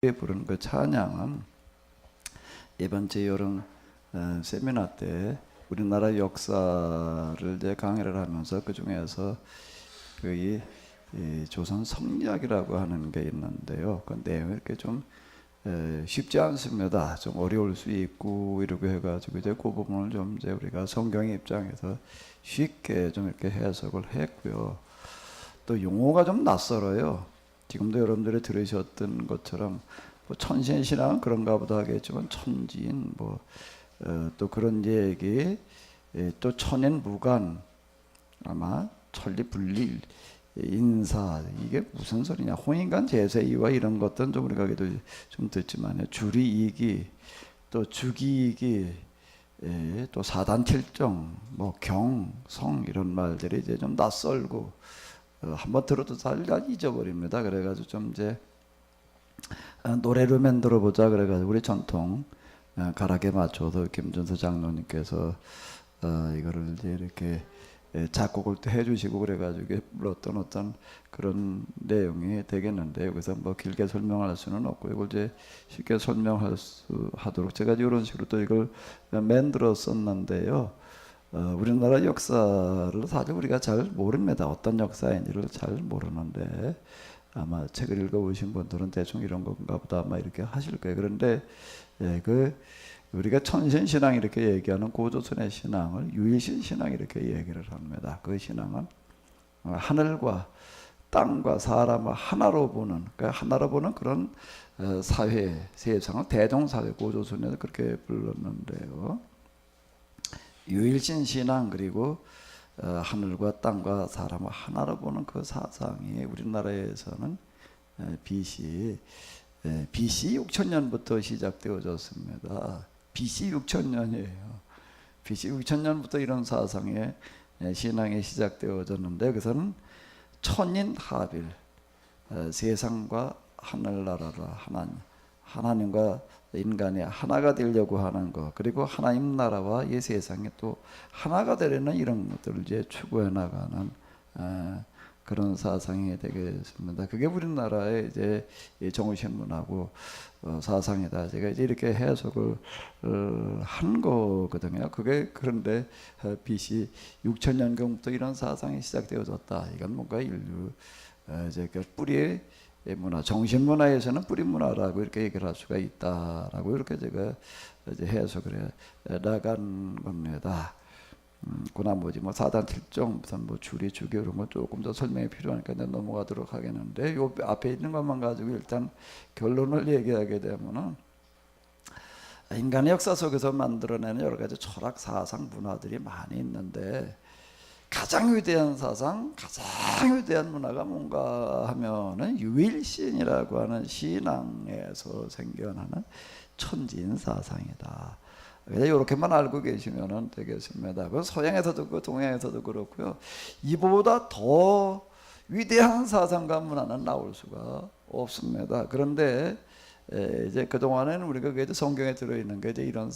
부르는 그 찬양은 이번 주 여름 세미나 때 우리나라 역사를 이제 강의를 하면서 그 중에서 이 조선 성리학이라고 하는 게 있는데요. 그 내용이 이렇게 좀 쉽지 않습니다. 좀 어려울 수 있고 이러고 해가지고 이제 그 부분을 좀 이제 우리가 성경의 입장에서 쉽게 좀 이렇게 해석을 했고요. 또 용어가 좀 낯설어요. 지금도 여러분들이 들으셨던 것처럼 뭐 천신신앙은 그런가 보다 하겠지만 천지인 또 그런 얘기, 또 천인무관, 아마 천리분리, 인사, 이게 무슨 소리냐, 홍인간 제세이와 이런 것들은 좀 우리가 좀 듣지만요, 줄이이기, 또 주기이기, 또 사단칠정, 뭐 경, 성 이런 말들이 이제 좀 낯설고 한번 들어도 잘 잊어버립니다. 그래가지고 좀 이제 노래로 만들어 보자 그래가지고 우리 전통 가락에 맞춰서 김준서 장로님께서 이거를 이제 이렇게 작곡을 또 해주시고 그래가지고 불렀던 어떤 그런 내용이 되겠는데, 여기서 뭐 길게 설명할 수는 없고 이걸 이제 쉽게 하도록 제가 이런 식으로 또 이걸 만들었었는데요. 우리나라 역사를 사실 우리가 잘 모릅니다. 어떤 역사인지를 잘 모르는데 아마 책을 읽어보신 분들은 대충 이런 건가 보다 아마 이렇게 하실 거예요. 그런데 우리가 천신신앙 이렇게 얘기하는 고조선의 신앙을 유일신 신앙 이렇게 얘기를 합니다. 그 신앙은 하늘과 땅과 사람을 하나로 보는, 그러니까 하나로 보는 그런 사회, 세상을 대종사회, 고조선에서 그렇게 불렀는데요. 유일신 신앙, 그리고 하늘과 땅과 사람을 하나로 보는 그 사상이 우리나라에서는 BC 6000년부터 시작되어졌습니다. BC 6000년이에요. BC 6000년부터 이런 사상의 신앙이 시작되어졌는데, 그것은 천인합일, 세상과 하늘나라라, 하나님과 인간이 하나가 되려고 하는 것, 그리고 하나님 나라와 이 세상이 또 하나가 되려는 이런 것들을 이제 추구해 나가는 그런 사상이 되겠습니다. 그게 우리나라의 이제 정신문화고 사상이다. 제가 이제 이렇게 해석을 한 거거든요. 그게 그런데 BC 6000년경부터 이런 사상이 시작되어졌다. 이건 뭔가 인류 이제 그 뿌리의 문화, 정신문화에서는 뿌리 문화라고 이렇게 얘기를 할 수가 있다라고 이렇게 제가 이제 해석을 해 나간 겁니다. 그 나머지 뭐 사단칠정, 무슨 뭐 주리, 주교 이런 거 조금 더 설명이 필요하니까 넘어가도록 하겠는데, 요 앞에 있는 것만 가지고 일단 결론을 얘기하게 되면은 인간의 역사 속에서 만들어내는 여러 가지 철학, 사상, 문화들이 많이 있는데 가장 위대한 사상, 가장 위대한 문화가 뭔가 하면은 유일신이라고 하는 신앙에서 생겨나는 천지인 사상이다. 이렇게만 알고 계시면 되겠습니다. 그 서양에서도 그렇고 동양에서도 그렇고요. 이보다 더 위대한 사상과 문화는 나올 수가 없습니다. 그런데 이제 그 동안에는 우리가 그래도 성경에 들어있는 게 이제 이런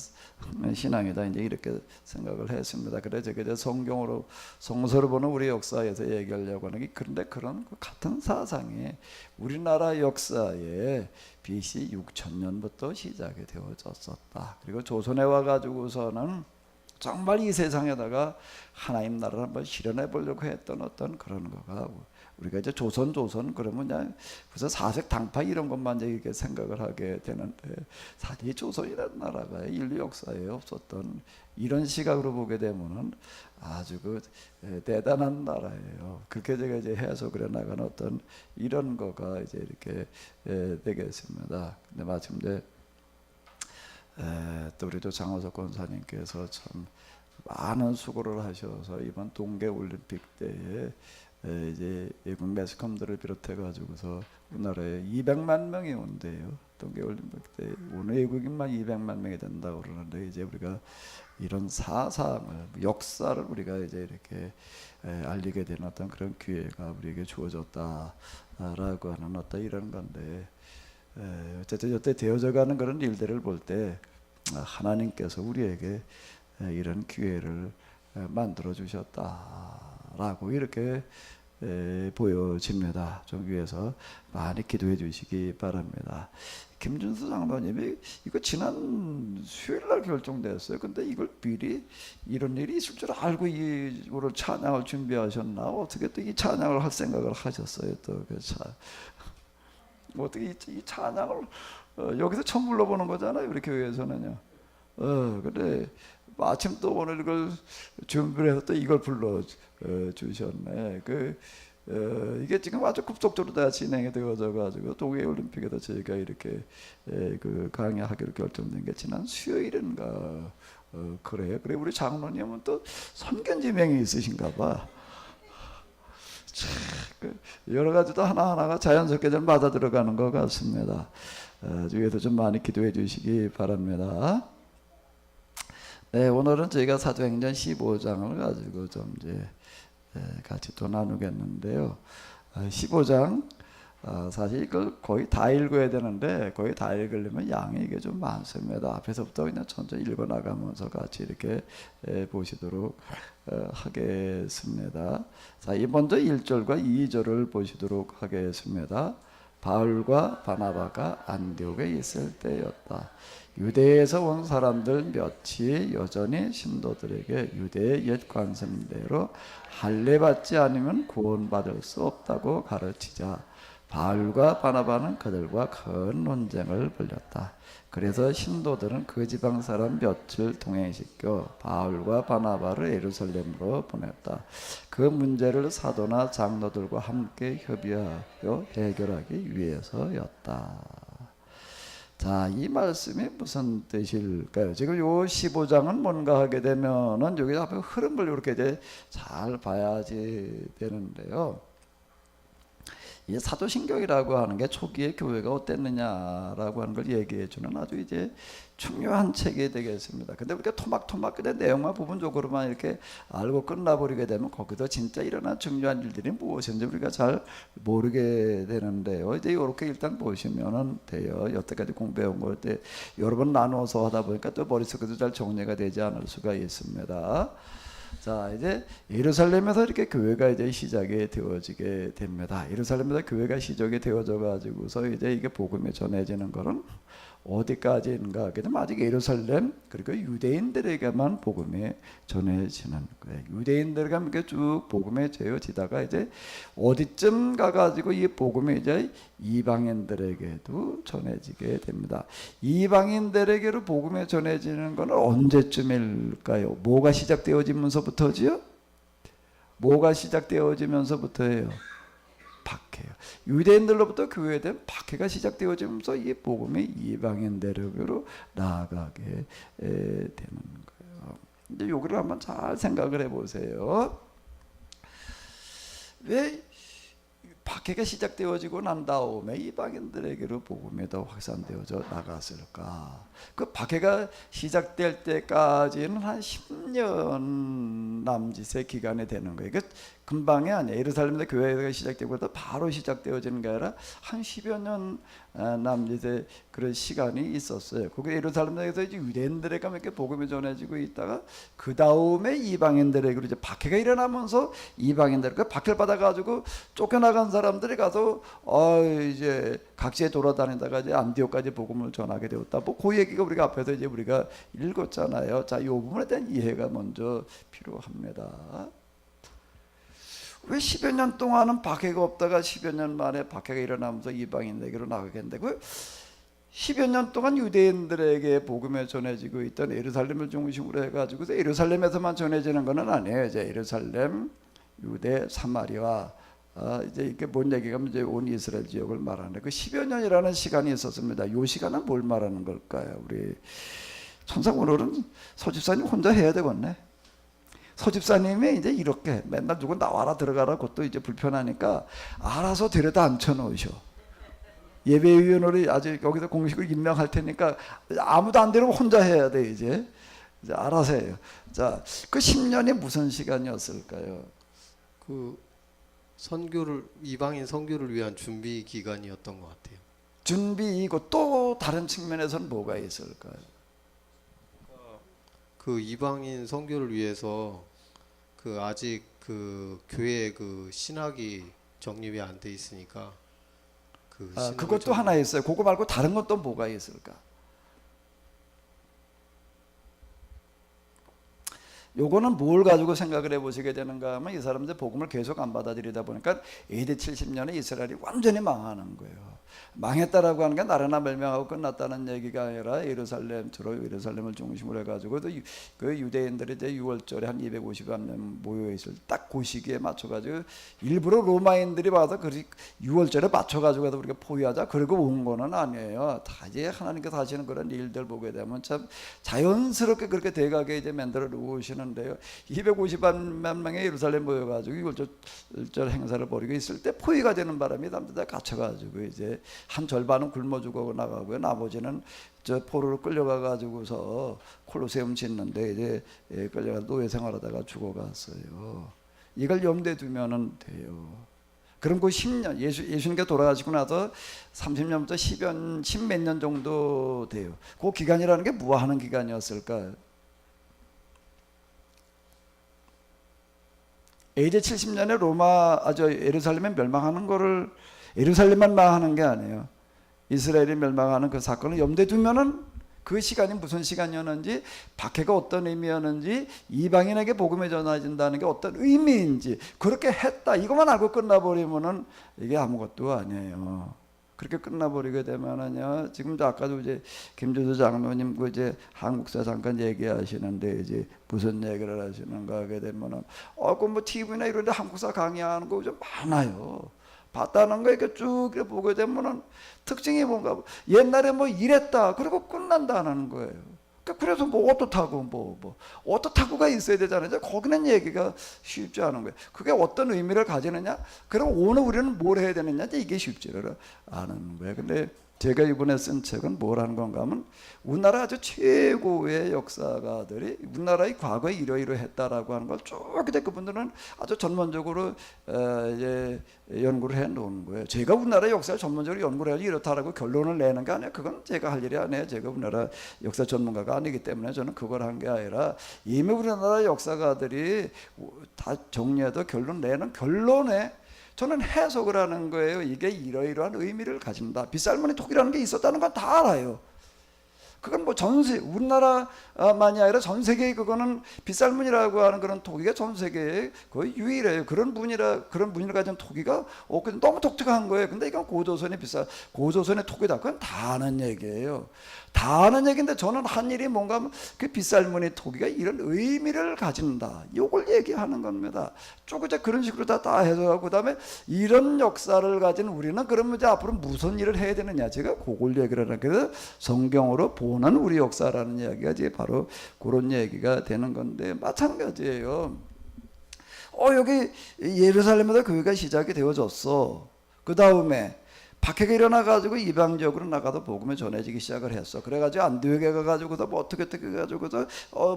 신앙이다, 이제 이렇게 생각을 했습니다. 그래서 이제 성서로 보는 우리 역사에서 얘기하려고 하는 게, 그런데 그런 같은 사상이 우리나라 역사에 BC 6000년부터 시작이 되어졌었다. 그리고 조선에 와가지고서는 정말 이 세상에다가 하나님 나라를 한번 실현해 보려고 했던 어떤 그런 거가, 우리가 이제 조선 그러면 그냥 그래서 사색 당파 이런 것만 이제 이렇게 생각을 하게 되는데, 사실 이 조선이라는 나라가 인류 역사에 없었던, 이런 시각으로 보게 되면은 아주 대단한 나라예요. 그렇게 제가 이제 해석을 해 나가는 어떤 이런 거가 이제 이렇게 되겠습니다. 근데 마침 이제 또 우리도 장호석 권사님께서 참 많은 수고를 하셔서 이번 동계올림픽 때에 이제 외국 매스컴들을 비롯해 가지고서 우리나라에 200만 명이 온대요. 동계올림픽 때 오는 외국인만 200만 명이 된다고 그러는데, 이제 우리가 이런 사상을, 역사를 우리가 이제 이렇게 알리게 되는 어떤 그런 기회가 우리에게 주어졌다라고 하는 어떤 이런 건데, 어쨌든 여태 되어져가는 그런 일들을 볼 때 하나님께서 우리에게 이런 기회를 만들어 주셨다라고 이렇게 보여집니다. 좀 위해서 많이 기도해 주시기 바랍니다. 김준수 장로님이 이거 지난 수요일 날 결정됐어요. 근데 이걸 미리 이런 일이 있을 줄 알고 이거를 찬양을 준비하셨나? 어떻게 또 이 찬양을 할 생각을 하셨어요? 또 그 어떻게 이 찬양을 여기서 처음 불러보는 거잖아요. 우리 교회에서는요. 근데 마침 또 오늘 이걸 준비를 해서 또 이걸 불러 주셨네. 이게 지금 아주 급속도로 다 진행이 되어져 가지고 동해 올림픽에도 저희가 이렇게 강의하기로 결정된 게 지난 수요일인가 그래요. 그래 우리 장로님은 또 선견지명이 있으신가 봐. 여러 가지도 하나하나가 자연스럽게 좀 맞아 들어가는 것 같습니다. 주위에서 좀 많이 기도해 주시기 바랍니다. 네, 오늘은 저희가 사도행전 15장을 가지고 좀 이제 같이 또 나누겠는데요. 15장 사실 이걸 거의 다 읽어야 되는데 거의 다 읽으려면 양이 이게 좀 많습니다. 앞에서부터 그냥 천천히 읽어 나가면서 같이 이렇게 보시도록 하겠습니다. 자, 먼저 1절과 2절을 보시도록 하겠습니다. 바울과 바나바가 안디옥에 있을 때였다. 유대에서 온 사람들 몇이 여전히 신도들에게 유대의 옛 관습대로 할례 받지 않으면 구원받을 수 없다고 가르치자 바울과 바나바는 그들과 큰 논쟁을 벌였다. 그래서 신도들은 그 지방 사람 몇을 동행시켜 바울과 바나바를 예루살렘으로 보냈다. 그 문제를 사도나 장로들과 함께 협의하여 해결하기 위해서였다. 자, 이 말씀이 무슨 뜻일까요? 지금 요 15장은 뭔가 하게 되면은 여기 앞에 흐름을 이렇게 이제 잘 봐야지 되는데요. 이 사도신경이라고 하는 게 초기에 교회가 어땠느냐라고 하는 걸 얘기해 주는 아주 이제 중요한 책이 되겠습니다. 근데 우리가 토막토막 그냥 내용만 부분적으로만 이렇게 알고 끝나버리게 되면 거기서 진짜 일어난 중요한 일들이 무엇인지 우리가 잘 모르게 되는데요. 이제 이렇게 일단 보시면은 돼요. 여태까지 공부해온 걸 때 여러 번 나누어서 하다 보니까 또 머릿속에도 잘 정리가 되지 않을 수가 있습니다. 자, 이제 예루살렘에서 이렇게 교회가 이제 시작이 되어지게 됩니다. 예루살렘에서 교회가 시작이 되어져 가지고서 이제 이게 복음이 전해지는 거는 어디까지인가? 그냥 아직 예루살렘 그리고 유대인들에게만 복음이 전해지는 거예요. 유대인들에게 이렇게 쭉 복음이 전해지다가 이제 어디쯤 가가지고 이 복음이 이제 이방인들에게도 전해지게 됩니다. 이방인들에게로 복음이 전해지는 것은 언제쯤일까요? 뭐가 시작되어지면서부터지요? 뭐가 시작되어지면서부터예요? 박해요. 유대인들로부터 교회에 대한 박해가 시작되어지면서 이 복음이 이방인들에게로 나아가게 되는 거예요. 이제 여기를 한번 잘 생각을 해보세요. 왜 박해가 시작되어지고 난 다음에 이방인들에게로 복음이 더 확산되어져 나갔을까? 그 박해가 시작될 때까지는 한 10년 남짓의 기간이 되는 거예요. 금방이 아니에요. 예루살렘에서 교회가 시작되고 바로 시작되어지는 게 아니라 한 10여 년 남짓의 그런 시간이 있었어요. 그게 예루살렘에서 이제 유대인들에게 이렇게 복음이 전해지고 있다가 그 다음에 이방인들에게로 이제 박해가 일어나면서 이방인들 그 박해를 받아가지고 쫓겨나간 사람들이 가서 이제 각지에 돌아다니다가 이제 안디옥까지 복음을 전하게 되었다. 뭐 그 얘기가 우리가 앞에서 이제 우리가 읽었잖아요. 자, 이 부분에 대한 이해가 먼저 필요합니다. 왜 10여 년 동안은 박해가 없다가 10여 년 만에 박해가 일어나면서 이방인에게로 나가겠는데 그 10여 년 동안 유대인들에게 복음이 전해지고 있던 예루살렘을 중심으로 해가지고 예루살렘에서만 전해지는 것은 아니에요. 이제 예루살렘, 유대, 사마리아 이제 이게 뭔 얘기가 이제 온 이스라엘 지역을 말하는데 그 10여 년이라는 시간이 있었습니다. 이 시간은 뭘 말하는 걸까요? 우리 천상 오늘은 서집사님 혼자 해야 되겠네. 서집사님이 이제 이렇게 맨날 누구 나와라 들어가라 그것도 이제 불편하니까 알아서 데려다 앉혀놓으셔. 예배위원으로 아직 여기서 공식을 임명할 테니까 아무도 안 되면 혼자 해야 돼 이제 알아서 해요. 자, 그 10년이 무슨 시간이었을까요? 그 선교를 이방인 선교를 위한 준비 기간이었던 것 같아요. 준비이고 또 다른 측면에서는 뭐가 있을까요? 그 이방인 선교를 위해서 그 아직 그 교회 그 신학이 정립이 안 돼 있으니까 그 신학을 그것도 하나 있어요. 그거 말고 다른 것도 뭐가 있을까? 요거는 뭘 가지고 생각을 해보시게 되는가 하면 이 사람들 복음을 계속 안 받아들이다 보니까 AD 70년에 이스라엘이 완전히 망하는 거예요. 망했다라고 하는 게 나라나 멸망하고 끝났다는 얘기가 아니라 예루살렘, 주로 예루살렘을 중심으로 해가지고 그 유대인들이 이제 6월절에 한 250만 명 모여 있을 딱 그 시기에 맞춰가지고 일부러 로마인들이 와서 그 6월절에 맞춰가지고 우리가 포위하자 그러고 온 거는 아니에요. 다 이제 하나님께서 하시는 그런 일들 보게 되면 참 자연스럽게 그렇게 대가게 이제 만들어 놓으시는데요. 250만 명의 예루살렘 모여가지고 6월절 행사를 벌이고 있을 때 포위가 되는 바람에 남들 다 갇혀가지고 이제 한 절반은 굶어 죽어 나가고요. 나머지는 저 포로로 끌려가 가지고서 콜로세움 짓는데 이제 끌려가 노예 생활하다가 죽어갔어요. 이걸 염두에 두면은 돼요. 그럼 그 10년 예수님께 돌아가시고 나서 30년부터 10몇 년 정도 돼요. 그 기간이라는 게 뭐 하는 기간이었을까요? AD 70년에 예루살렘에 멸망하는 거를 예루살렘만 망하는 게 아니에요. 이스라엘이 멸망하는 그 사건을 염두에 두면은 그 시간이 무슨 시간이었는지, 박해가 어떤 의미였는지, 이방인에게 복음이 전해진다는 게 어떤 의미인지 그렇게 했다 이것만 알고 끝나버리면은 이게 아무것도 아니에요. 그렇게 끝나버리게 되면은요, 지금도 아까도 이제 김주수 장로님 그 이제 한국사 잠깐 얘기하시는데 이제 무슨 얘기를 하시는가 하게 되면은 그 뭐 TV나 이런데 한국사 강의하는 거 좀 많아요. 봤다는 거 이렇게 쭉 이렇게 보게 되면은 특징이 뭔가 옛날에 뭐 이랬다 그리고 끝난다는 거예요. 그래서 뭐 어떻다고 어떻다고가 있어야 되잖아요. 거기는 얘기가 쉽지 않은 거예요. 그게 어떤 의미를 가지느냐? 그럼 오늘 우리는 뭘 해야 되느냐? 이게 쉽지를 않은 거예요. 근데 제가 이번에 쓴 책은 뭘 하는 건가 하면 우리나라 아주 최고의 역사가들이 우리나라의 과거에 이러이러했다라고 하는 걸 쭉 이제 그분들은 아주 전문적으로 이제 연구를 해 놓은 거예요. 제가 우리나라 역사를 전문적으로 연구를 해야지 이렇다라고 결론을 내는 게 아니에요. 그건 제가 할 일이 아니에요. 제가 우리나라 역사 전문가가 아니기 때문에 저는 그걸 한 게 아니라 이미 우리나라 역사가들이 다 정리해도 결론 내는 결론에 저는 해석을 하는 거예요. 이게 이러이러한 의미를 가진다. 빗살무늬 토기라는 게 있었다는 건 다 알아요. 그건 뭐 우리나라만이 아니라 전 세계에 그거는 빗살무늬라고 하는 그런 토기가 전 세계에 거의 유일해요. 그런 무늬를 가진 토기가 너무 독특한 거예요. 근데 이건 고조선의 토기다. 그건 다 아는 얘기예요. 다 아는 얘기인데 저는 한 일이 뭔가 하면 그 빗살무늬 토기가 이런 의미를 가진다. 이걸 얘기하는 겁니다. 쭉 이제 그런 식으로 다 해석하고 그다음에 이런 역사를 가진 우리는 그러면 이제 앞으로 무슨 일을 해야 되느냐. 제가 그걸 얘기를 하는 거예요. 성경으로 보는 우리 역사라는 이야기가 이제 바로 그런 얘기가 되는 건데 마찬가지예요. 여기 예루살렘에서 교회가 시작이 되어졌어. 그 다음에 박해가 일어나가지고 이방적으로 나가도 복음이 전해지기 시작을 했어. 그래가지고 안디옥에 가가지고도 뭐 어떻게 해가지고도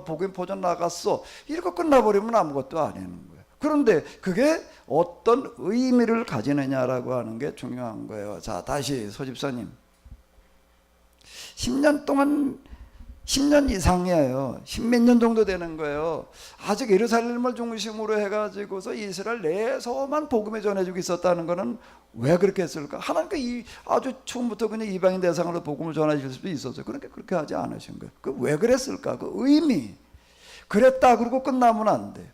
복음 포전 나갔어. 이렇게 끝나버리면 아무것도 아니는 거예요. 그런데 그게 어떤 의미를 가지느냐라고 하는 게 중요한 거예요. 자, 다시 소집사님. 10년 이상이에요. 10몇 년 정도 되는 거예요. 아직 예루살렘을 중심으로 해가지고서 이스라엘 내에서만 복음이 전해지고 있었다는 거는 왜 그렇게 했을까? 하나님께 아주 처음부터 그냥 이방인 대상으로 복음을 전해질 수도 있었어요. 그러니까 그렇게 하지 않으신 거예요. 그 왜 그랬을까? 그 의미. 그랬다 그러고 끝나면 안 돼.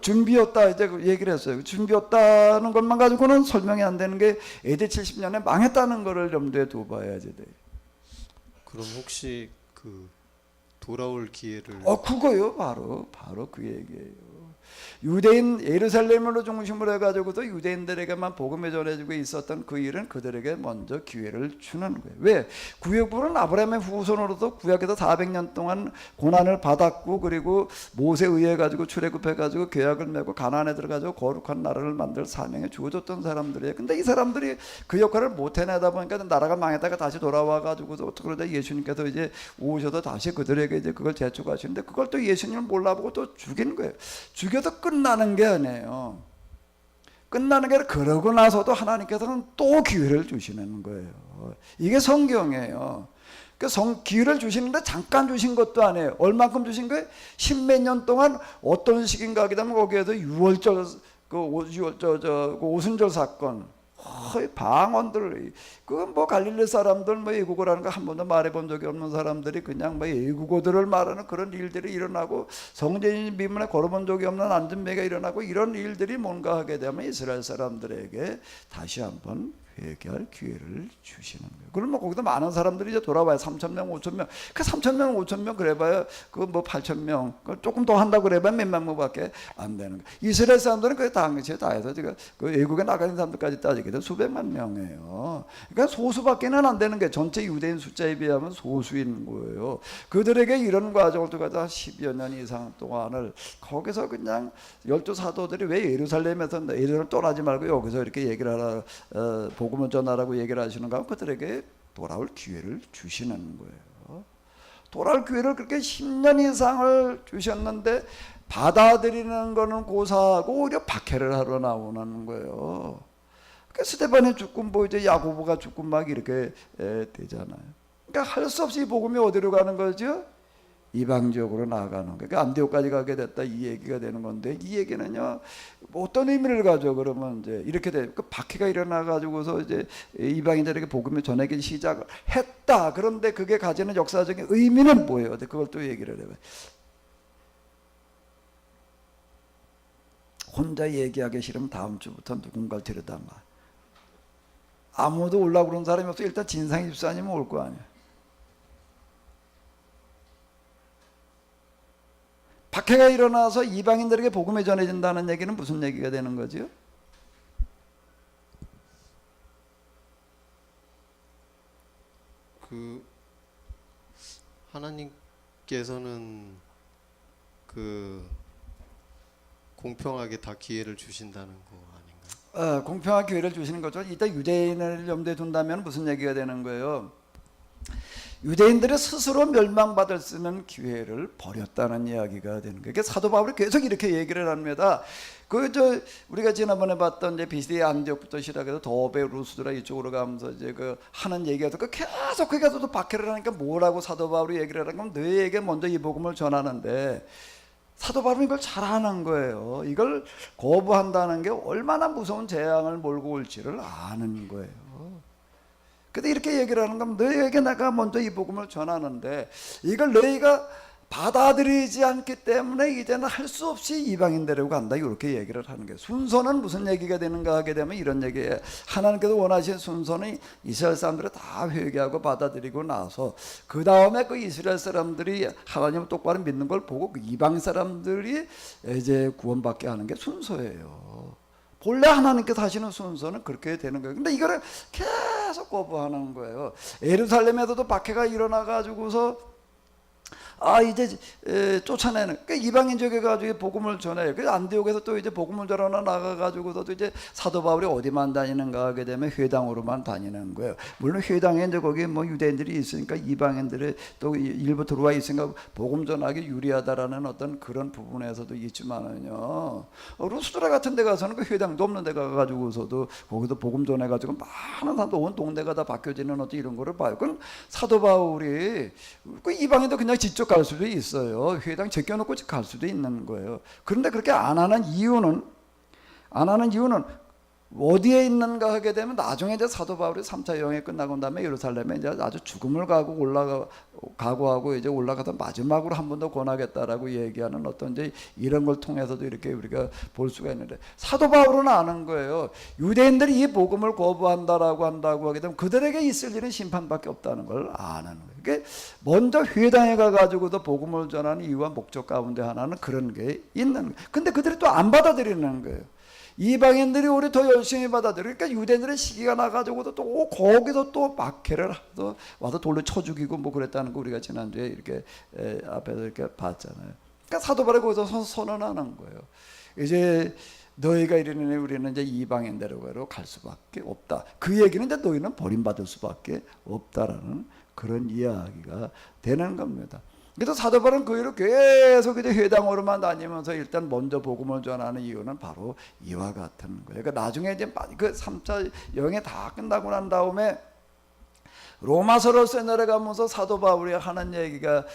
준비였다 이제 얘기를 했어요. 준비였다는 것만 가지고는 설명이 안 되는 게 AD 70년에 망했다는 거를 염두에 두어봐야지 돼. 그럼 혹시 그 돌아올 기회를 그거요. 바로 그 얘기예요. 유대인 예루살렘으로 중심으로 해가지고도 유대인들에게만 복음이 전해지고 있었던 그 일은 그들에게 먼저 기회를 주는 거예요. 왜? 구약부는 아브라함의 후손으로도 구약에서 400년 동안 고난을 받았고 그리고 모세에 의해 가지고 출애굽해 가지고 계약을 맺고 가나안에 들어가지고 거룩한 나라를 만들 사명에 주어졌던 사람들이에요. 근데 이 사람들이 그 역할을 못 해내다 보니까 나라가 망했다가 다시 돌아와 가지고도 어떻게 그러다 예수님께서 이제 오셔도 다시 그들에게 이제 그걸 제축하시는데 그걸 또 예수님을 몰라보고 또 죽이는 거예요. 죽여도 끝나는 게 아니에요. 끝나는 게 아니라 그러고 나서도 하나님께서는 또 기회를 주시는 거예요. 이게 성경이에요. 기회를 주시는데 잠깐 주신 것도 아니에요. 얼만큼 주신 거예요? 십몇 년 동안 어떤 시기인가 하게 되면 거기에서 유월절 그 오순절 사건, 방언들, 그건 뭐 갈릴리 사람들 뭐 예국어라는 거 한 번도 말해본 적이 없는 사람들이 그냥 뭐 예국어들을 말하는 그런 일들이 일어나고, 성전 미문에 걸어본 적이 없는 안전매가 일어나고, 이런 일들이 뭔가 하게 되면 이스라엘 사람들에게 다시 한번 회개할 기회를 주시는 거예요. 그러면 거기도 많은 사람들이 이제 돌아와요. 3,000명, 5,000명. 그 3,000명, 5,000명 그래봐야 그 뭐 8,000명, 조금 더 한다고 그래봐야 몇만 명밖에 안 되는 거예요. 이스라엘 사람들은 그 당시에 다 해서 지금 그 외국에 나가 있는 사람들까지 따지게 되면 수백만 명이에요. 그러니까 소수밖에는 안 되는 게, 전체 유대인 숫자에 비하면 소수인 거예요. 그들에게 이런 과정을 통해서 10여 년 이상 동안을 거기서 그냥 12 사도들이 왜 예루살렘에서 예루살렘 떠나지 말고 여기서 이렇게 얘기를 하라, 복음을 전하라고 얘기를 하시는가? 그들에게 돌아올 기회를 주시는 거예요. 돌아올 기회를 그렇게 10년 이상을 주셨는데 받아들이는 거는 고사하고 오히려 박해를 하러 나오는 거예요. 그러니까 스데반이 죽고 뭐 이제 야고보가 죽고 막 이렇게 되잖아요. 그러니까 할 수 없이 복음이 어디로 가는 거죠? 이방 지역으로 나아가는 거예요. 그러니까 안디옥까지 가게 됐다, 이 얘기가 되는 건데, 이 얘기는요 뭐 어떤 의미를 가져? 그러면 이제 이렇게 돼. 그 박해가 일어나 가지고서 이제 이방인들에게 복음을 전하기 시작을 했다. 그런데 그게 가지는 역사적인 의미는 뭐예요? 그걸 또 얘기를 해봐요. 혼자 얘기하기 싫으면 다음 주부터 누군가를 데려다 말. 아무도 올라오고 그런 사람이 없어. 일단 진상 집사님은 올 거 아니야. 박해가 일어나서 이방인들에게 복음이 전해진다는 얘기는 무슨 얘기가 되는 거죠? 그 하나님께서는 그 공평하게 다 기회를 주신다는 거 아닌가요? 공평한 기회를 주시는 거죠. 이따 유대인을 염두에 둔다면 무슨 얘기가 되는 거예요? 유대인들이 스스로 멸망받을 수 있는 기회를 버렸다는 이야기가 되는 거예요. 사도 바울이 계속 이렇게 얘기를 합니다. 우리가 지난번에 봤던 이제 비시디아 안디옥부터 시작해서 더베 루스드라 이쪽으로 가면서 이제 그 하는 얘기가 계속 거기 가서도 박해를 하니까 뭐라고 사도 바울이 얘기를 하는 건, 너희에게 먼저 이 복음을 전하는데, 사도 바울은 이걸 잘하는 거예요. 이걸 거부한다는 게 얼마나 무서운 재앙을 몰고 올지를 아는 거예요. 근데 이렇게 얘기를 하는 건, 너희에게 내가 먼저 이 복음을 전하는데 이걸 너희가 받아들이지 않기 때문에 이제는 할 수 없이 이방인 데리고 간다, 이렇게 얘기를 하는 거예요. 순서는 무슨 얘기가 되는가 하게 되면 이런 얘기예요. 하나님께서 원하신 순서는 이스라엘 사람들이 다 회개하고 받아들이고 나서 그 다음에 그 이스라엘 사람들이 하나님을 똑바로 믿는 걸 보고 그 이방 사람들이 이제 구원받게 하는 게 순서예요. 본래 하나님께서 하시는 순서는 그렇게 되는 거예요. 근데 이거를 계속 거부하는 거예요. 예루살렘에서도 박해가 일어나 가지고서 이제 쫓아내는, 그러니까 이방인 지역에 가지고 복음을 전해요. 그래서 안디옥에서 또 이제 복음을 전하러 나가 가지고서도 이제 사도 바울이 어디만 다니는가 하게 되면 회당으로만 다니는 거예요. 물론 회당에 이제 거기 뭐 유대인들이 있으니까 이방인들이 또 일부 들어와 있으니까 복음 전하기 유리하다라는 어떤 그런 부분에서도 있지만은요, 루스드라 같은 데 가서는 그 회당도 없는 데 가가지고서도 거기도 복음 전해가지고 많은 사람도 온 동네가 다 바뀌어지는 어떤 이런 거를 봐요. 그럼 사도 바울이 그 이방인도 그냥 직접 갈 수도 있어요. 회당 제껴놓고 갈 수도 있는 거예요. 그런데 그렇게 안 하는 이유는 어디에 있는가 하게 되면 나중에 이제 사도 바울이 3차 여행이 끝나고 다음에 예루살렘에 이제 아주 죽음을 각오하고 이제 올라가서 마지막으로 한 번 더 권하겠다라고 얘기하는 어떤 이제 이런 걸 통해서도 이렇게 우리가 볼 수가 있는데, 사도 바울은 아는 거예요. 유대인들이 이 복음을 거부한다라고 한다고 하게 되면 그들에게 있을 일은 심판밖에 없다는 걸 아는 거예요. 그게 먼저 회당에 가가지고도 복음을 전하는 이유와 목적 가운데 하나는 그런 게 있는 거예요. 근데 그들이 또 안 받아들이는 거예요. 이방인들이 우리 더 열심히 받아들여. 그러니까 유대인들의 시기가 나가지고도 또 거기서 또 박해를 와서 돌로 쳐 죽이고 뭐 그랬다는 거 우리가 지난주에 이렇게 앞에서 이렇게 봤잖아요. 그러니까 사도 바울이 거기서 선언하는 거예요. 이제 너희가 이러니 우리는 이제 이방인대로 갈 수밖에 없다. 그 얘기는 이제 너희는 버림받을 수밖에 없다라는 그런 이야기가 되는 겁니다. 그래서 사도 바울은 그 이후로 계속 이제 회당으로만 다니면서 일단 먼저 복음을 전하는 이유는 바로 이와 같은 거예요. 그러니까 나중에 이제 그 3차 여행이 다 끝나고 난 다음에 로마서로서 내려가면서 사도 바울이 하는 얘기가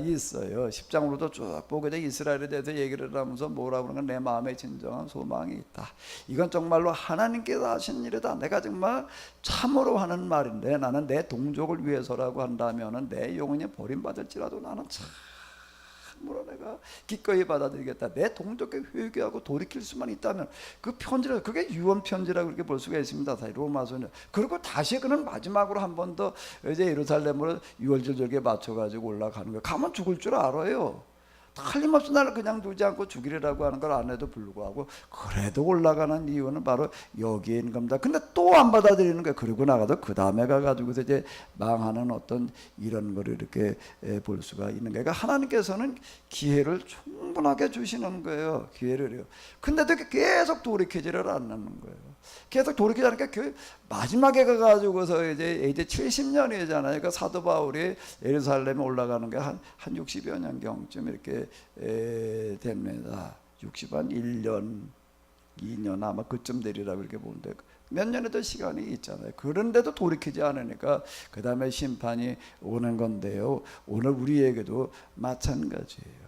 있어요. 10장으로도 쭉 보게 돼 이스라엘에 대해서 얘기를 하면서 뭐라고 그러는 내 마음에 진정한 소망이 있다. 이건 정말로 하나님께서 하신 일이다. 내가 정말 참으로 하는 말인데 나는 내 동족을 위해서라고 한다면 내 영혼이 버림받을지라도 나는 참으로 내가 기꺼이 받아들이겠다. 내 동족에 회개하고 돌이킬 수만 있다면 그 편지를 그게 유언 편지라고 이렇게 볼 수가 있습니다. 로마서는. 그리고 다시 그는 마지막으로 한 번 더 이제 예루살렘으로 유월절절기에 맞춰가지고 올라가는 거예요. 가면 죽을 줄 알아요. 틀림없이 나를 그냥 두지 않고 죽이리라고 하는 걸 안에도 불구하고 그래도 올라가는 이유는 바로 여기에 있는 겁니다. 근데 또 안 받아들이는 거예요. 그리고 나가도 그 다음에 가가지고서 이제 망하는 어떤 이런 거를 이렇게 볼 수가 있는 거예요. 그러니까 하나님께서는 기회를 충분하게 주시는 거예요. 기회를요. 근데도 계속 돌이키지를 않는 거예요. 계속 돌이키지 않으니까 그 마지막에 가가지고서 이제 70년이잖아요. 그러니까 사도 바울이 예루살렘에 올라가는 게 한 60여 년경쯤 이렇게 됩니다. 60한 1년, 2년 아마 그쯤 되리라고 이렇게 보는데 몇 년의 더 시간이 있잖아요. 그런데도 돌이키지 않으니까 그 다음에 심판이 오는 건데요. 오늘 우리에게도 마찬가지예요.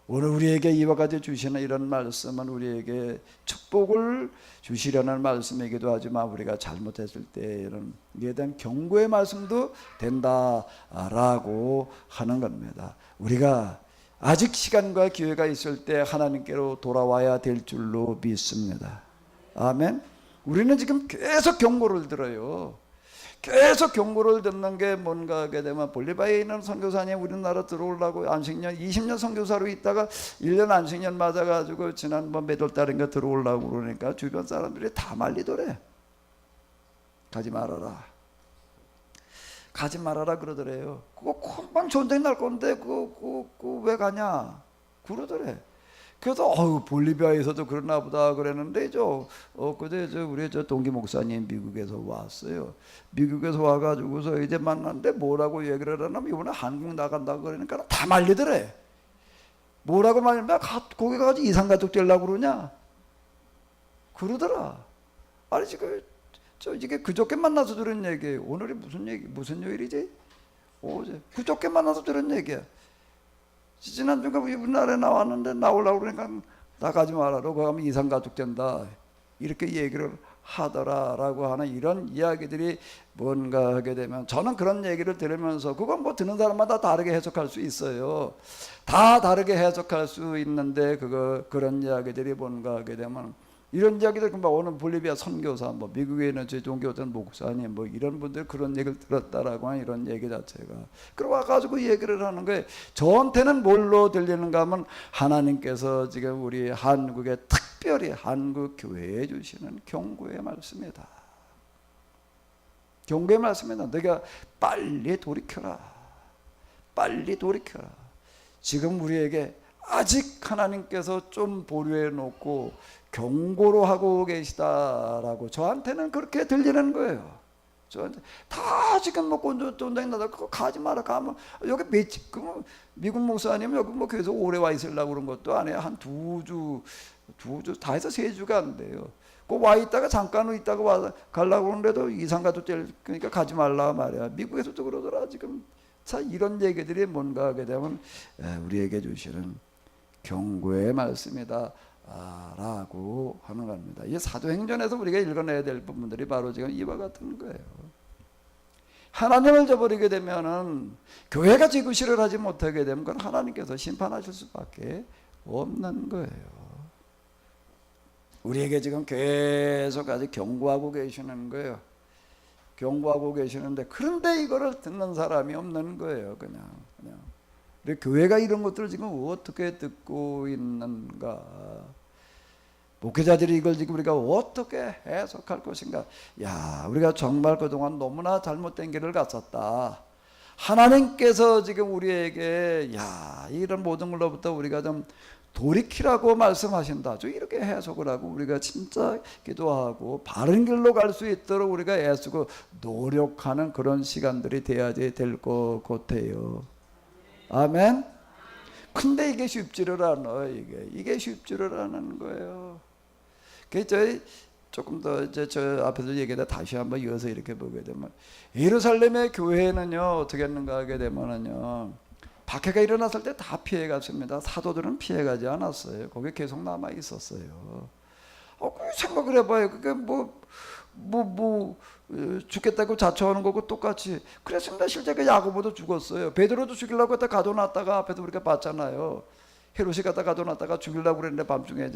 오늘 우리에게 이와 같이 주시는 이런 말씀은 우리에게 축복을 주시려는 말씀이기도 하지만 우리가 잘못했을 때 이런 이에 대한 경고의 말씀도 된다라고 하는 겁니다. 우리가 아직 시간과 기회가 있을 때 하나님께로 돌아와야 될 줄로 믿습니다. 아멘. 우리는 지금 계속 경고를 들어요. 계속 경고를 듣는 게 뭔가 하게 되면 볼리비아에 있는 선교사님 우리나라 들어오려고 안식년 20년 선교사로 있다가 1년 안식년 맞아가지고 지난 몇 월 달인가 들어오려고 그러니까 주변 사람들이 다 말리더래. 가지 말아라. 가지 말아라 그러더래요. 그거 금방 전쟁 날 건데 그거 왜 가냐 그러더래. 그래서 볼리비아에서도 그러나 보다 그랬는데 그때 우리 동기 목사님 미국에서 왔어요. 미국에서 와가지고서 이제 만났는데 뭐라고 얘기를 하냐면 이번에 한국 나간다고 그러니까 다 말리더래. 뭐라고 말리면 거기 가가지고 이상가족 되려고 그러냐 그러더라. 아니 지금 이게 그저께 만나서 들은 얘기예요. 오늘이 무슨 요일이지? 어제 그저께 만나서 들은 얘기야. 지난주가 우리나라에 나왔는데 나오려고 그러니까 나가지 말아라. 거기 가면 이상가족 된다. 이렇게 얘기를 하더라라고 하는 이런 이야기들이 뭔가 하게 되면 저는 그런 얘기를 들으면서 그건 뭐 듣는 사람마다 다르게 해석할 수 있어요. 다 다르게 해석할 수 있는데 그런 이야기들이 뭔가 하게 되면 이런 이야기들 오늘 볼리비아 선교사 미국에 있는 제 종교전 목사님 이런 분들 그런 얘기를 들었다라고 하는 이런 얘기 자체가 그러고 와가지고 얘기를 하는 거예요. 저한테는 뭘로 들리는가 하면 하나님께서 지금 우리 한국에 특별히 한국 교회에 주시는 경고의 말씀이다. 경고의 말씀이다. 너가 빨리 돌이켜라. 빨리 돌이켜라. 지금 우리에게 아직 하나님께서 좀 보류해 놓고 경고로 하고 계시다라고 저한테는 그렇게 들리는 거예요. 저한테 다 지금 전쟁 나다 그거 가지 마라. 가면 여기 미국 목사님 여기 계속 오래 와 있으려고 그런 것도 아니에요. 한 두 주 다 해서 3주가 안 돼요. 그 와 있다가 잠깐 있다가 가려고 하는데도 이상가도 그러니까 가지 말라 말이야. 미국에서도 그러더라. 지금 자 이런 얘기들이 뭔가 하게 되면 우리에게 주시는 경고의 말씀이다 라고 하는 겁니다. 이 사도행전에서 우리가 읽어내야 될 부분들이 바로 지금 이와 같은 거예요. 하나님을 저버리게 되면은 교회가 지구실을 하지 못하게 되면 그건 하나님께서 심판하실 수밖에 없는 거예요. 우리에게 지금 계속 아직 경고하고 계시는 거예요. 경고하고 계시는데 그런데 이거를 듣는 사람이 없는 거예요. 그냥. 우리 교회가 이런 것들을 지금 어떻게 듣고 있는가? 목회자들이 이걸 지금 우리가 어떻게 해석할 것인가? 우리가 정말 그동안 너무나 잘못된 길을 갔었다. 하나님께서 지금 우리에게 이런 모든 걸로부터 우리가 좀 돌이키라고 말씀하신다. 이렇게 해석을 하고 우리가 진짜 기도하고 바른 길로 갈 수 있도록 우리가 애쓰고 노력하는 그런 시간들이 돼야지 될 것 같아요. 아멘. 근데 이게 쉽지를 않아요. 이게 쉽지를 않은 거예요. 저희 조금 더 이제 저 앞에서 얘기했다 다시 한번 이어서 이렇게 보게 되면 예루살렘의 교회는요 어떻게 했는가 하게 되면은요 박해가 일어났을 때 다 피해 갔습니다. 사도들은 피해 가지 않았어요. 거기 계속 남아 있었어요. 그 생각을 해봐요. 그게 죽겠다고 자처하는 거고 똑같이 그랬습니다. 실제 그 야고보도 죽었어요. 베드로도 죽이려고 했다 가둬놨다가 앞에도 우리가 봤잖아요. 헤롯이 갖다 가둬놨다가 죽이려고 그랬는데 밤중에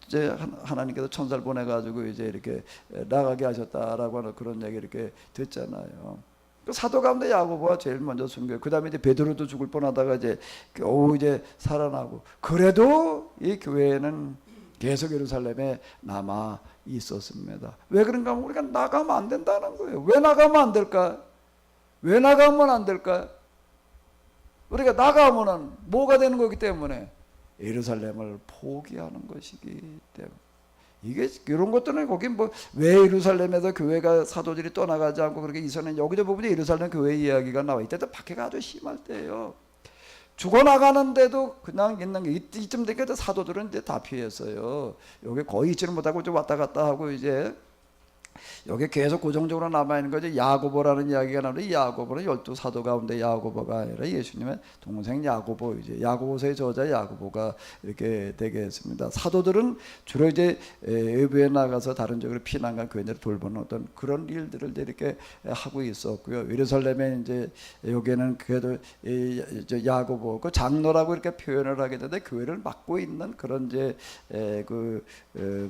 이제 하나님께서 천사를 보내가지고 이제 이렇게 나가게 하셨다라고 하는 그런 얘기 이렇게 듣잖아요. 그 사도 가운데 야고보가 제일 먼저 숨겨요. 그 다음에 이제 베드로도 죽을 뻔하다가 이제 이제 살아나고 그래도 이 교회는 계속 예루살렘에 남아 있었습니다. 왜 그런가 하면 우리가 나가면 안 된다는 거예요. 왜 나가면 안 될까? 왜 나가면 안 될까? 우리가 나가면은 뭐가 되는 거기 때문에 예루살렘을 포기하는 것이기 때문에 이게 이런 것들은 거기 왜 예루살렘에서 교회가 사도들이 떠나가지 않고 그렇게 이전에 여기저 부분에 예루살렘 교회 이야기가 나와 이때도 박해가 아주 심할 때예요. 죽어나가는데도 그냥 있는 게 이쯤 되니까 사도들은 이제 다 피했어요. 여기 거의 있지는 못하고 좀 왔다 갔다 하고 이제 여기 계속 고정적으로 남아있는 거죠. 야고보라는 이야기가 나오는데 이 야고보는 12사도 가운데 야고보가 아니라 예수님의 동생 야고보, 이제 야고보서의 저자 야고보가 이렇게 되겠습니다. 사도들은 주로 이제 외부에 나가서 다른 쪽으로 피난간 교회들을 돌보는 어떤 그런 일들을 이제 이렇게 하고 있었고요. 예루살렘에 이제 여기는 그래도 야고보 그 장로라고 이렇게 표현을 하게 되는데 교회를 맡고 있는 그런 이제 그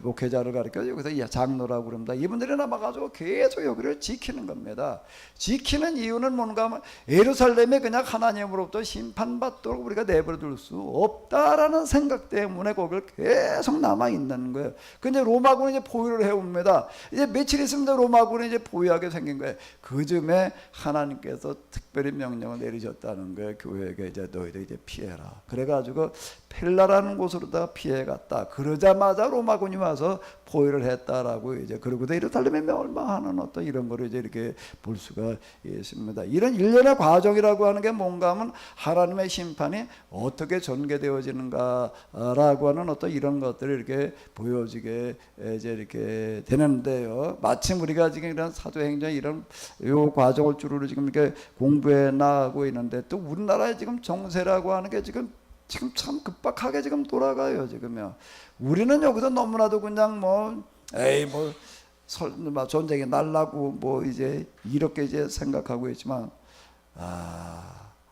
목회자를 가리켜 여기서 장로라고 그럽니다. 이분들이 남아가지고 계속 여기를 지키는 겁니다. 지키는 이유는 뭔가 하면 예루살렘에 그냥 하나님으로부터 심판받도록 우리가 내버려둘 수 없다라는 생각 때문에 거기를 계속 남아있는 거예요. 근데 로마군이 이제 포위를 해옵니다. 이제 며칠 있으면 로마군이 이제 포위하게 생긴 거예요. 그 즈음에 하나님께서 특별히 명령을 내리셨다는 거예요. 교회에게 이제 너희들 이제 피해라. 그래가지고 펠라라는 곳으로다 피해갔다. 그러자마자 로마군이 와서 포위를 했다라고 이제 그러고도 예루살렘에 멸망하는 어떤 이런 거를 이제 이렇게 볼 수가 있습니다. 이런 일련의 과정이라고 하는 게 뭔가 하면 하나님의 심판이 어떻게 전개되어지는가라고 하는 어떤 이런 것들을 이렇게 보여지게 이제 이렇게 되는데요. 마침 우리가 지금 이런 사도행전 이런 요 과정을 주로 지금 이렇게 공부해 나가고 있는데 또 우리나라의 지금 정세라고 하는 게 지금 참 급박하게 지금 돌아가요. 지금요. 우리는 여기서 너무나도 그냥 전쟁이 날라고 이제 이렇게 이제 생각하고 있지만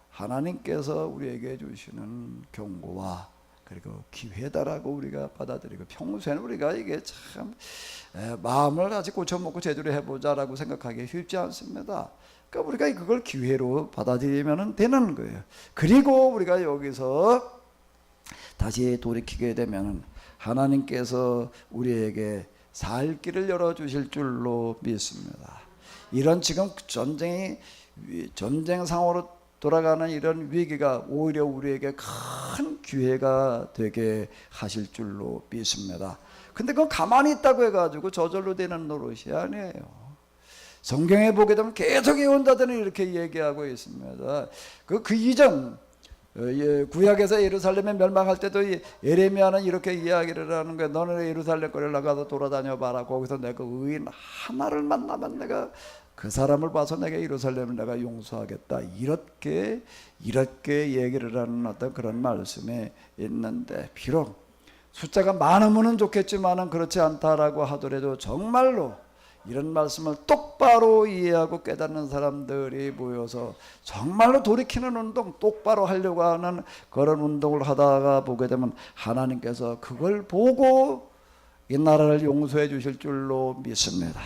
하나님께서 우리에게 주시는 경고와 그리고 기회다라고 우리가 받아들이고 평소에는 우리가 이게 참 마음을 아직 고쳐먹고 제대로 해보자라고 생각하기 쉽지 않습니다. 그러니까 우리가 그걸 기회로 받아들이면 되는 거예요. 그리고 우리가 여기서 다시 돌이키게 되면 하나님께서 우리에게 살 길을 열어주실 줄로 믿습니다. 이런 지금 전쟁 상황으로 돌아가는 이런 위기가 오히려 우리에게 큰 기회가 되게 하실 줄로 믿습니다. 근데 그건 가만히 있다고 해가지고 저절로 되는 노릇이 아니에요. 성경에 보게 되면 계속 예언자들은 이렇게 얘기하고 있습니다. 그 이전 구약에서 예루살렘에 멸망할 때도 예레미야는 이렇게 이야기를 하는 거예요. 너는 예루살렘 거리를 나가서 돌아다녀 봐라. 거기서 내가 의인 하나를 만나면 내가 그 사람을 봐서 내가 예루살렘을 내가 용서하겠다. 이렇게 얘기를 하는 어떤 그런 말씀에 있는데 비록 숫자가 많으면 좋겠지만은 그렇지 않다라고 하더라도 정말로 이런 말씀을 똑바로 이해하고 깨닫는 사람들이 모여서 정말로 돌이키는 운동, 똑바로 하려고 하는 그런 운동을 하다가 보게 되면 하나님께서 그걸 보고 이 나라를 용서해 주실 줄로 믿습니다.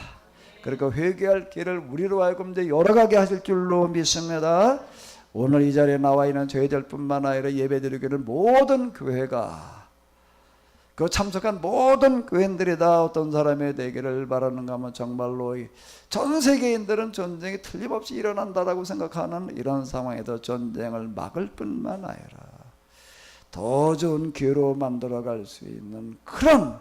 그러니까 회개할 길을 우리로 하여금 이제 열어가게 하실 줄로 믿습니다. 오늘 이 자리에 나와 있는 저희들뿐만 아니라 예배드리기는 모든 교회가 그 참석한 모든 교인들이 다 어떤 사람이 되기를 바라는가 하면 정말로 전 세계인들은 전쟁이 틀림없이 일어난다라고 생각하는 이런 상황에서 전쟁을 막을 뿐만 아니라 더 좋은 기회로 만들어갈 수 있는 그런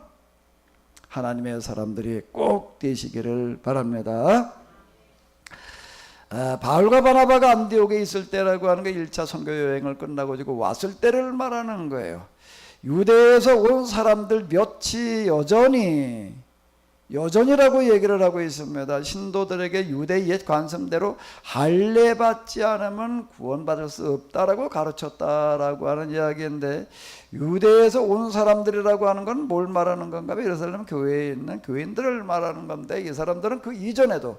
하나님의 사람들이 꼭 되시기를 바랍니다. 바울과 바나바가 안디옥에 있을 때라고 하는 게 1차 선교 여행을 끝나고 지금 왔을 때를 말하는 거예요. 유대에서 온 사람들 몇이 여전히 여전이라고 얘기를 하고 있습니다. 신도들에게 유대 옛 관습대로 할례 받지 않으면 구원받을 수 없다라고 가르쳤다라고 하는 이야기인데, 유대에서 온 사람들이라고 하는 건 뭘 말하는 건가? 예루살렘 교회에 있는 교인들을 말하는 건데, 이 사람들은 그 이전에도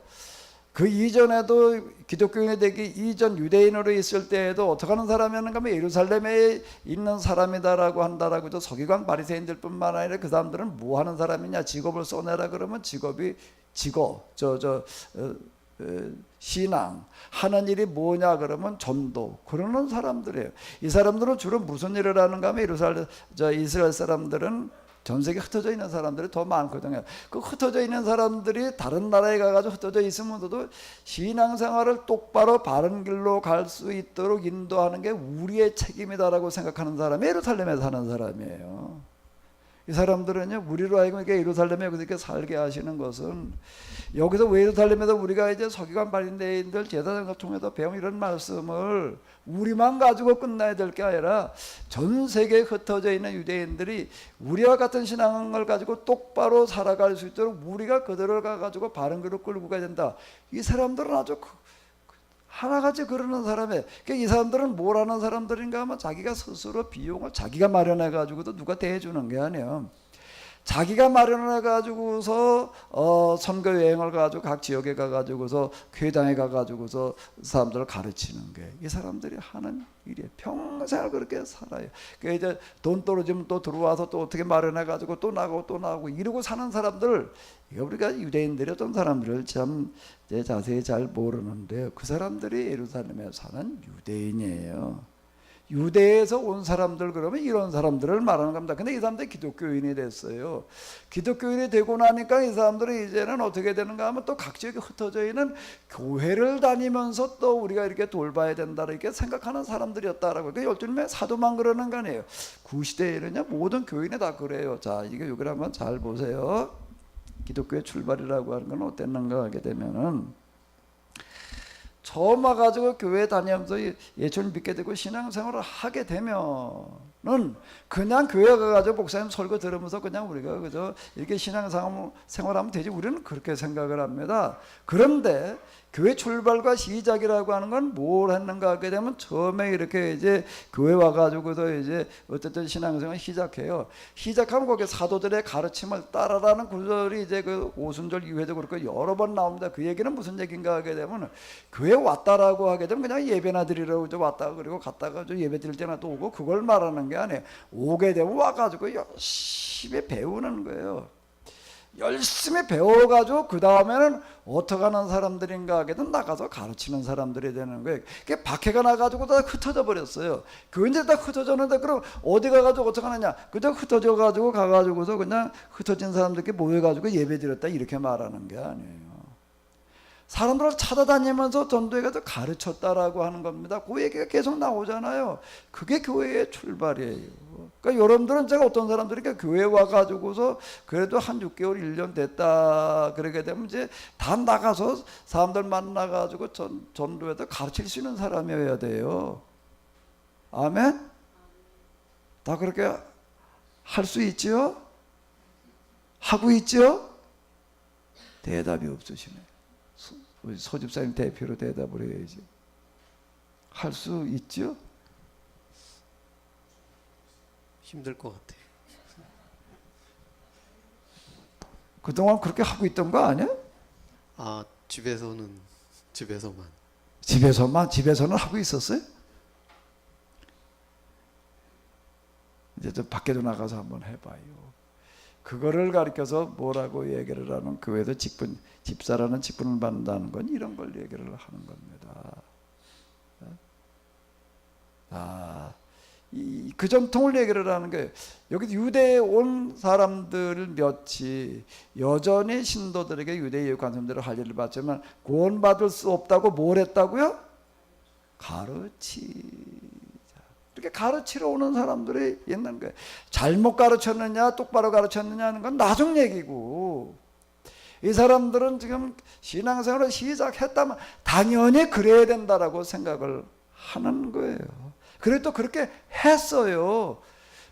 기독교인이 되기 이전 유대인으로 있을 때에도 어떻게 하는 사람이었는가 하면 예루살렘에 있는 사람이다라고 한다라고 서기관 바리새인들뿐만 아니라 그 사람들은 뭐 하는 사람이냐, 직업을 써내라 그러면 신앙 하는 일이 뭐냐 그러면 전도, 그러는 사람들이에요. 이 사람들은 주로 무슨 일을 하는가 하면 이스라엘 사람들은 전 세계 흩어져 있는 사람들이 더 많거든요. 그 흩어져 있는 사람들이 다른 나라에 가가지고 흩어져 있으면서도 신앙생활을 똑바로 바른 길로 갈 수 있도록 인도하는 게 우리의 책임이다라고 생각하는 사람이 예루살렘에 사는 사람이에요. 이 사람들은요, 우리로 하여금 이렇게 예루살렘에 이렇게 살게 하시는 것은, 여기서 왜 예루살렘에서 우리가 이제 서기관 바리새인들 제사장을 통해서 배운 이런 말씀을 우리만 가지고 끝나야 될 게 아니라 전 세계에 흩어져 있는 유대인들이 우리와 같은 신앙을 가지고 똑바로 살아갈 수 있도록 우리가 그들을 가지고 바른 길로 끌고 가야 된다. 이 사람들은 아주 하나같이 그러는 사람이에요. 그러니까 이 사람들은 뭘 하는 사람들인가 하면 자기가 스스로 비용을 자기가 마련해 가지고도 누가 대해주는 게 아니에요. 자기가 마련해 가지고서 선교 여행을 가지고 각 지역에 가 가지고서 교회당에 가 가지고서 사람들을 가르치는 게 이 사람들이 하는 일이에요. 평생을 그렇게 살아요. 그러니까 이제 돈 떨어지면 또 들어와서 또 어떻게 마련해 가지고 또 나가고 이러고 사는 사람들, 이거 우리가 유대인들이었던 사람들을 참 자세히 잘 모르는데요. 그 사람들이 예루살렘에 사는 유대인이에요. 유대에서 온 사람들 그러면 이런 사람들을 말하는 겁니다. 근데 이 사람들이 기독교인이 됐어요. 기독교인이 되고 나니까 이 사람들은 이제는 어떻게 되는가 하면 또 각 지역에 흩어져 있는 교회를 다니면서 또 우리가 이렇게 돌봐야 된다 이렇게 생각하는 사람들이었다라고. 그러니까 12명의 사도만 그러는 거 아니에요. 구시대에는요 모든 교인이 다 그래요. 자, 이게 여기를 한번 잘 보세요. 기독교의 출발이라고 하는 건 어땠는가 하게 되면은, 처음 와가지고 교회 다니면서 예수를 믿게 되고 신앙생활을 하게 되면은 그냥 교회 가가지고 목사님 설교 들으면서 그냥 우리가 그저 이렇게 신앙생활하면 되지, 우리는 그렇게 생각을 합니다. 그런데 교회 출발과 시작이라고 하는 건 뭘 했는가 하게 되면, 처음에 이렇게 이제 교회 와가지고서 이제 어쨌든 신앙생활 시작해요. 시작하면 거기 사도들의 가르침을 따라라는 구절이 이제 그 오순절 이후에도 그렇고 여러 번 나옵니다. 그 얘기는 무슨 얘기인가 하게 되면, 교회 왔다라고 하게 되면 그냥 예배나 드리라고 왔다가 그리고 갔다가 예배 드릴 때나 또 오고 그걸 말하는 게 아니에요. 오게 되면 와가지고 열심히 배우는 거예요. 열심히 배워가지고 그 다음에는 어떻게 하는 사람들인가 하게 되면 나가서 가르치는 사람들이 되는 거예요. 그게 박해가 나가지고 다 흩어져 버렸어요. 교인들이 다 흩어졌는데 그럼 어디 가가지고 어떻게 하느냐, 그저 흩어져가지고 가가지고서 그냥 흩어진 사람들끼리 모여가지고 예배 드렸다 이렇게 말하는 게 아니에요. 사람들을 찾아다니면서 전도해가지고 가르쳤다라고 하는 겁니다. 그 얘기가 계속 나오잖아요. 그게 교회의 출발이에요. 그러니까 여러분들은 제가 어떤 사람들이 교회 와가지고서 그래도 한 6개월, 1년 됐다 그러게 되면 이제 다 나가서 사람들 만나가지고 전도해서 가르칠 수 있는 사람이어야 돼요. 아멘? 다 그렇게 할 수 있죠? 하고 있죠? 대답이 없으시네. 우리 소집사님 대표로 대답을 해야지. 할 수 있죠? 힘들 것 같아요. 그동안 그렇게 하고 있던 거 아니야? 아, 집에서만. 집에서는 하고 있었어요? 이제 좀 밖에도 나가서 한번 해봐요. 그거를 가르쳐서 뭐라고 얘기를 하는, 교회도 집사라는 직분을 받는다는 건 이런 걸 얘기를 하는 겁니다. 그 전통을 얘기를 하는 거예요. 여기 유대에 온 사람들 몇이 여전히 신도들에게 유대의 관습대로 할 일을 받지만 구원받을 수 없다고 뭘 했다고요? 가르치자. 이렇게 가르치러 오는 사람들이 있는 거예요. 잘못 가르쳤느냐 똑바로 가르쳤느냐 하는 건 나중 얘기고, 이 사람들은 지금 신앙생활을 시작했다면 당연히 그래야 된다라고 생각을 하는 거예요. 그래도 그렇게 했어요.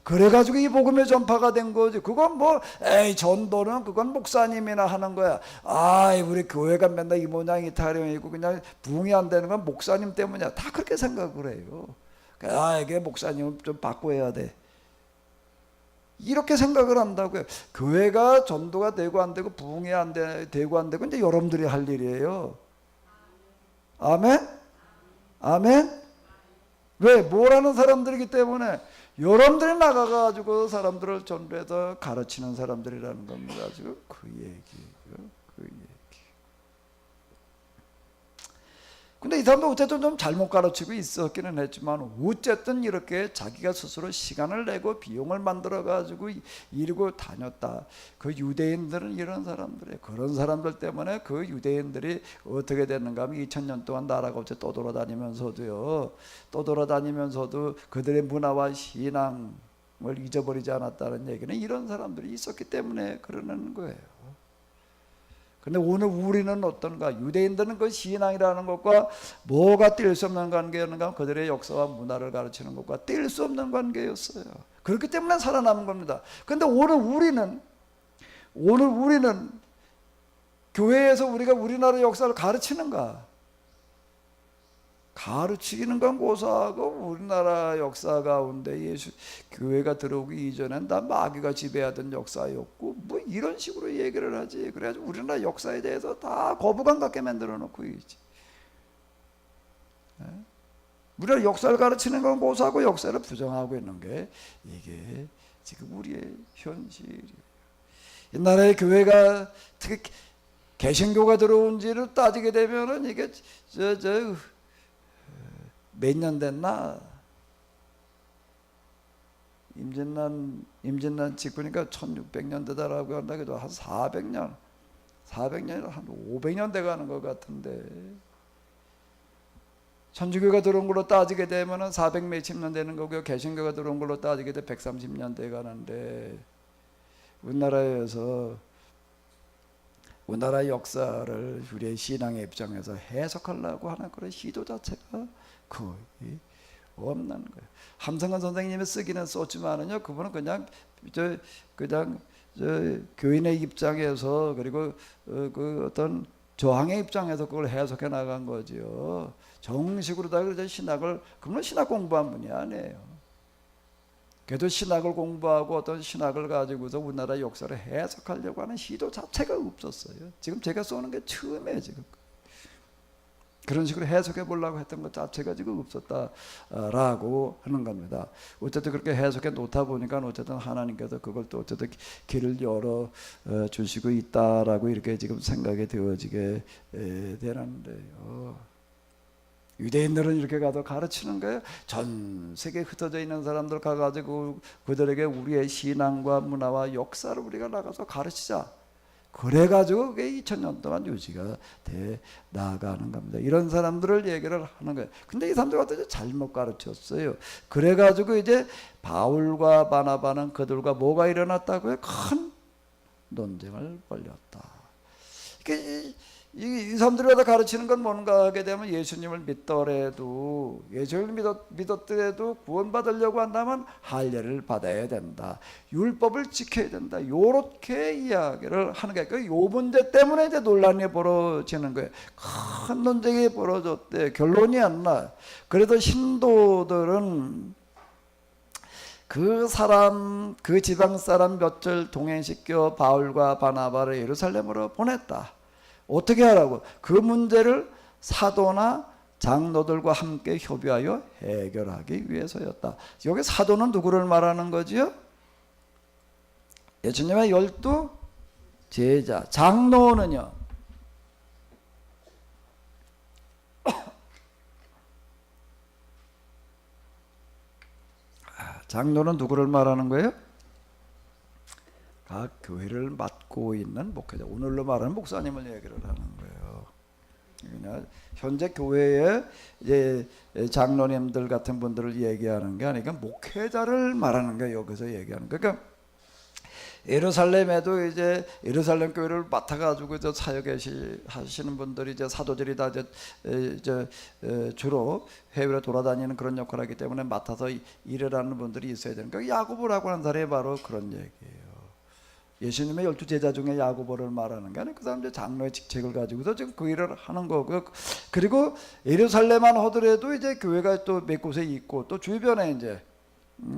그래가지고 이 복음의 전파가 된 거지. 그건 뭐 에이 전도는 그건 목사님이나 하는 거야. 아 우리 교회가 맨날 이 모양 이 타령이고 그냥 부흥이 안 되는 건 목사님 때문이야. 다 그렇게 생각을 해요. 아 이게 목사님을 좀 바꿔야 돼. 이렇게 생각을 한다고요. 교회가 전도가 되고 안 되고 부흥이 되고 안 되고 이제 여러분들이 할 일이에요. 아멘? 아멘? 왜? 뭐라는 사람들이기 때문에 여러분들이 나가가지고 사람들을 전도해서 가르치는 사람들이라는 겁니다. 지금 그 얘기예요. 그 얘기. 근데 이 사람도 어쨌든 좀 잘못 가르치고 있었기는 했지만 어쨌든 이렇게 자기가 스스로 시간을 내고 비용을 만들어 가지고 이러고 다녔다. 그 유대인들은 이런 사람들이에요. 그런 사람들 때문에 그 유대인들이 어떻게 됐는가 하면 2000년 동안 나라가 어째 떠돌아다니면서도 그들의 문화와 신앙을 잊어버리지 않았다는 얘기는 이런 사람들이 있었기 때문에 그러는 거예요. 근데 오늘 우리는 어떤가? 유대인들은 그 신앙이라는 것과 뭐가 뗄 수 없는 관계였는가? 그들의 역사와 문화를 가르치는 것과 뗄 수 없는 관계였어요. 그렇기 때문에 살아남은 겁니다. 근데 오늘 우리는 교회에서 우리가 우리나라 역사를 가르치는가? 가르치기는 건 고사하고 우리나라 역사 가운데 예수 교회가 들어오기 이전엔 다 마귀가 지배하던 역사였고 뭐 이런 식으로 얘기를 하지. 그래가지고 우리나라 역사에 대해서 다 거부감 갖게 만들어 놓고 있지. 우리나라 역사를 가르치는 건 고사하고 역사를 부정하고 있는 게 이게 지금 우리의 현실이에요. 옛날에 교회가 특히 개신교가 들어온지를 따지게 되면은 이게 몇 년 됐나? 임진란 직후니까 1600년 되다라고 한다 해도 한 400년 한 500년 돼가는 것 같은데 천주교가 들어온 걸로 따지게 되면은 400 몇십 년 되는 거고요. 개신교가 들어온 걸로 따지게 되면 130년 돼가는데 우리나라에서 우리나라 역사를 우리의 신앙의 입장에서 해석하려고 하는 그런 시도 자체가 거의 없는 거예요. 함성근 선생님이 쓰기는 썼지만은요, 그분은 그냥 교인의 입장에서 그리고 그 어떤 저항의 입장에서 그걸 해석해 나간 거지요. 정식으로 다 그래서 그분은 신학 공부한 분이 아니에요. 그래도 신학을 공부하고 어떤 신학을 가지고서 우리나라 역사를 해석하려고 하는 시도 자체가 없었어요. 지금 제가 쏘는 게 처음이에요. 지금 그런 식으로 해석해 보려고 했던 것 자체가 지금 없었다라고 하는 겁니다. 어쨌든 그렇게 해석해 놓다 보니까 어쨌든 하나님께서 그걸 또 어쨌든 길을 열어 주시고 있다라고 이렇게 지금 생각이 되어지게 되는데요. 유대인들은 이렇게 가서 가르치는 거예요. 전 세계에 흩어져 있는 사람들 가가지고 그들에게 우리의 신앙과 문화와 역사를 우리가 나가서 가르치자. 그래가지고 그게 2000년 동안 유지가 돼 나가는 겁니다. 이런 사람들을 얘기를 하는 거예요. 근데 이 사람들 어떻게 잘못 가르쳤어요. 그래가지고 이제 바울과 바나바는 그들과 뭐가 일어났다고요? 큰 논쟁을 벌였다. 이 사람들이 다 가르치는 건 뭔가 하게 되면 예수님을 믿더라도 예수님을 믿었더라도 구원받으려고 한다면 할례를 받아야 된다. 율법을 지켜야 된다. 요렇게 이야기를 하는 거예요. 그 요 문제 때문에 이제 논란이 벌어지는 거예요. 큰 논쟁이 벌어졌대. 결론이 안 나. 그래도 신도들은 그 지방 사람 몇줄 동행시켜 바울과 바나바를 예루살렘으로 보냈다. 어떻게 하라고? 그 문제를 사도나 장로들과 함께 협의하여 해결하기 위해서였다. 여기 사도는 누구를 말하는 거지요? 예수님의 12 제자. 장로는요? 장로는 누구를 말하는 거예요? 각 교회를 맡고 있는 목회자, 오늘로 말하는 목사님을 얘기를 하는 거예요. 그냥 현재 교회의 이제 장로님들 같은 분들을 얘기하는 게 아니라 목회자를 말하는 거예요. 여기서 얘기하는 거예요. 그러니까 예루살렘에도 이제 예루살렘 교회를 맡아가지고 저 하시는 분들이 이제 사도들이 다 주로 해외로 돌아다니는 그런 역할을 하기 때문에 맡아서 일을 하는 분들이 있어야 되는 거예요. 야고보라고 하는 사람이 바로 그런 얘기예요. 예수님의 12 제자 중에 야고보를 말하는 게 아니라 그 사람들 장로의 직책을 가지고서 지금 그 일을 하는 거고요. 그리고 예루살렘만 하더라도 이제 교회가 또 몇 곳에 있고 또 주변에 이제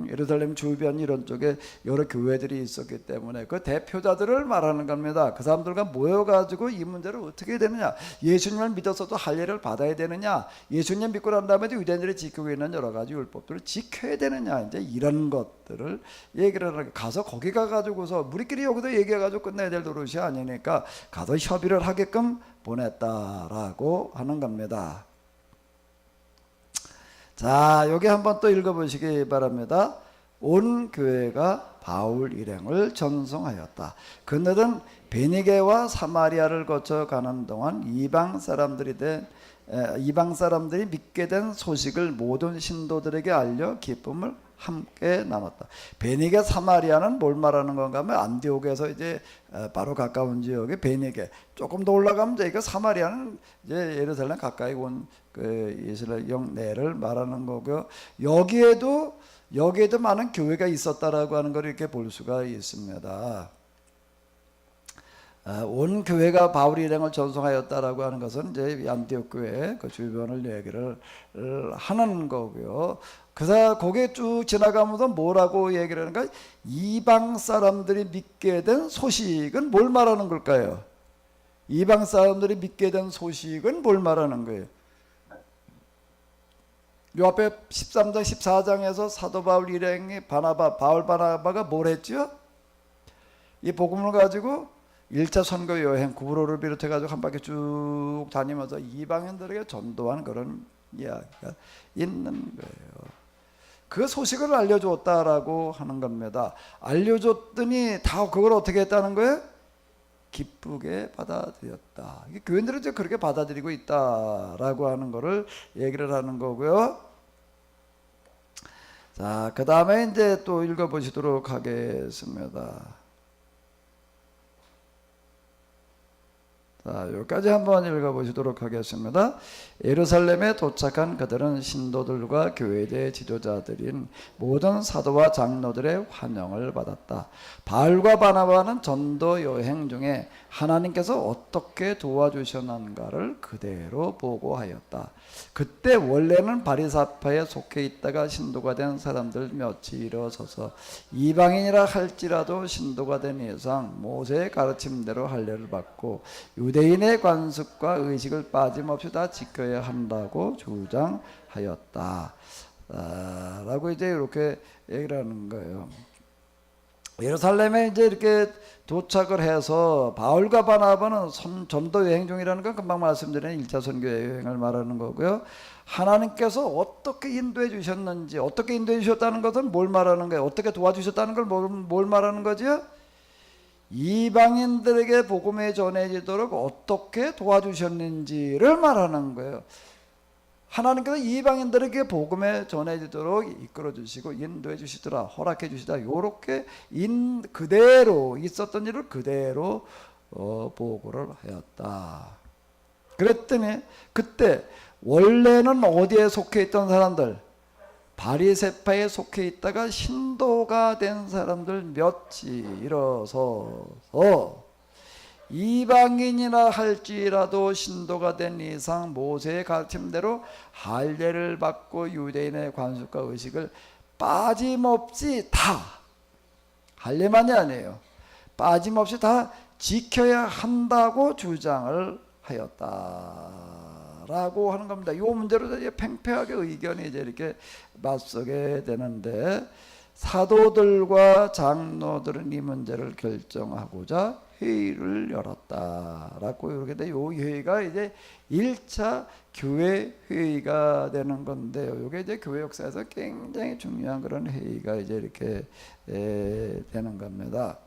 예루살렘 주변 이런 쪽에 여러 교회들이 있었기 때문에 그 대표자들을 말하는 겁니다. 그 사람들과 모여가지고 이 문제를 어떻게 해야 되느냐, 예수님을 믿어서도 할례를 받아야 되느냐, 예수님 믿고 난 다음에 유대인들이 지키고 있는 여러 가지 율법들을 지켜야 되느냐, 이제 이런 것들을 얘기를 하는, 가서 거기 가가지고서 우리끼리 여기서 얘기해가지고 끝내야 될 노릇이 아니니까 가서 협의를 하게끔 보냈다라고 하는 겁니다. 자, 여기 한번 또 읽어보시기 바랍니다. 온 교회가 바울 일행을 전송하였다. 그들은 베니게와 사마리아를 거쳐 가는 동안 이방 사람들이 믿게 된 소식을 모든 신도들에게 알려 기쁨을 함께 나눴다. 베니게 사마리아는 뭘 말하는 건가 하면 안디옥에서 이제 바로 가까운 지역에 베니게, 조금 더 올라가면 저희가 사마리아는 이제 예루살렘 가까이 온 그 이스라엘 영내를 말하는 거고요. 여기에도 많은 교회가 있었다라고 하는 걸 이렇게 볼 수가 있습니다. 온 교회가 바울 일행을 전송하였다라고 하는 것은 이제 안디옥 교회 그 주변을 얘기를 하는 거고요. 그래서 거기에 쭉 지나가면서 뭐라고 얘기를 하는가? 이방 사람들이 믿게 된 소식은 뭘 말하는 걸까요? 이방 사람들이 믿게 된 소식은 뭘 말하는 거예요? 요 앞에 13장 14장에서 사도 바울 일행이 바울 바나바가 뭘 했죠? 이 복음을 가지고 1차 선교 여행 구브로를 비롯해 가지고 한 바퀴 쭉 다니면서 이방인들에게 전도한 그런 이야기가 있는 거예요. 그 소식을 알려줬다라고 하는 겁니다. 알려줬더니 다 그걸 어떻게 했다는 거예요? 기쁘게 받아들였다. 교인들은 이제 그렇게 받아들이고 있다라고 하는 거를 얘기를 하는 거고요. 자, 그 다음에 이제 또 읽어보시도록 하겠습니다. 자, 여기까지 한번 읽어보시도록 하겠습니다. 예루살렘에 도착한 그들은 신도들과 교회의 지도자들인 모든 사도와 장로들의 환영을 받았다. 바울과 바나바는 전도 여행 중에 하나님께서 어떻게 도와주셨는가를 그대로 보고하였다. 그때 원래는 바리사파에 속해 있다가 신도가 된 사람들 몇이 일어서서 이방인이라 할지라도 신도가 된 이상 모세의 가르침대로 할례를 받고 유대인의 관습과 의식을 빠짐없이 다 지켜야 한다고 주장하였다. 라고 이제 이렇게 얘기를 하는 거예요. 예루살렘에 이제 이렇게 도착을 해서 바울과 바나바는 전도 여행 중이라는 건 금방 말씀드린 1차 선교 여행을 말하는 거고요. 하나님께서 어떻게 인도해 주셨는지, 어떻게 인도해 주셨다는 것은 뭘 말하는 거예요? 어떻게 도와주셨다는 걸 뭘 말하는 거죠? 이방인들에게 복음이 전해지도록 어떻게 도와주셨는지를 말하는 거예요. 하나님께서 이방인들에게 복음에 전해지도록 이끌어 주시고 인도해 주시더라, 허락해 주시다, 요렇게 그대로 있었던 일을 그대로 보고를 하였다. 그랬더니 그때 원래는 어디에 속해 있던 사람들, 바리새파에 속해 있다가 신도가 된 사람들 몇이 일어서서 이방인이라 할지라도 신도가 된 이상 모세의 가르침대로 할례를 받고 유대인의 관습과 의식을 빠짐없이 다, 할례만이 아니에요, 빠짐없이 다 지켜야 한다고 주장을 하였다라고 하는 겁니다. 이 문제로 이제 팽팽하게 의견이 이제 이렇게 맞서게 되는데, 사도들과 장로들은 이 문제를 결정하고자 회의를 열었다라고 이렇게 돼. 요 회의가 이제 1차 교회 회의가 되는 건데요. 이게 이제 교회 역사에서 굉장히 중요한 그런 회의가 이제 이렇게 되는 겁니다.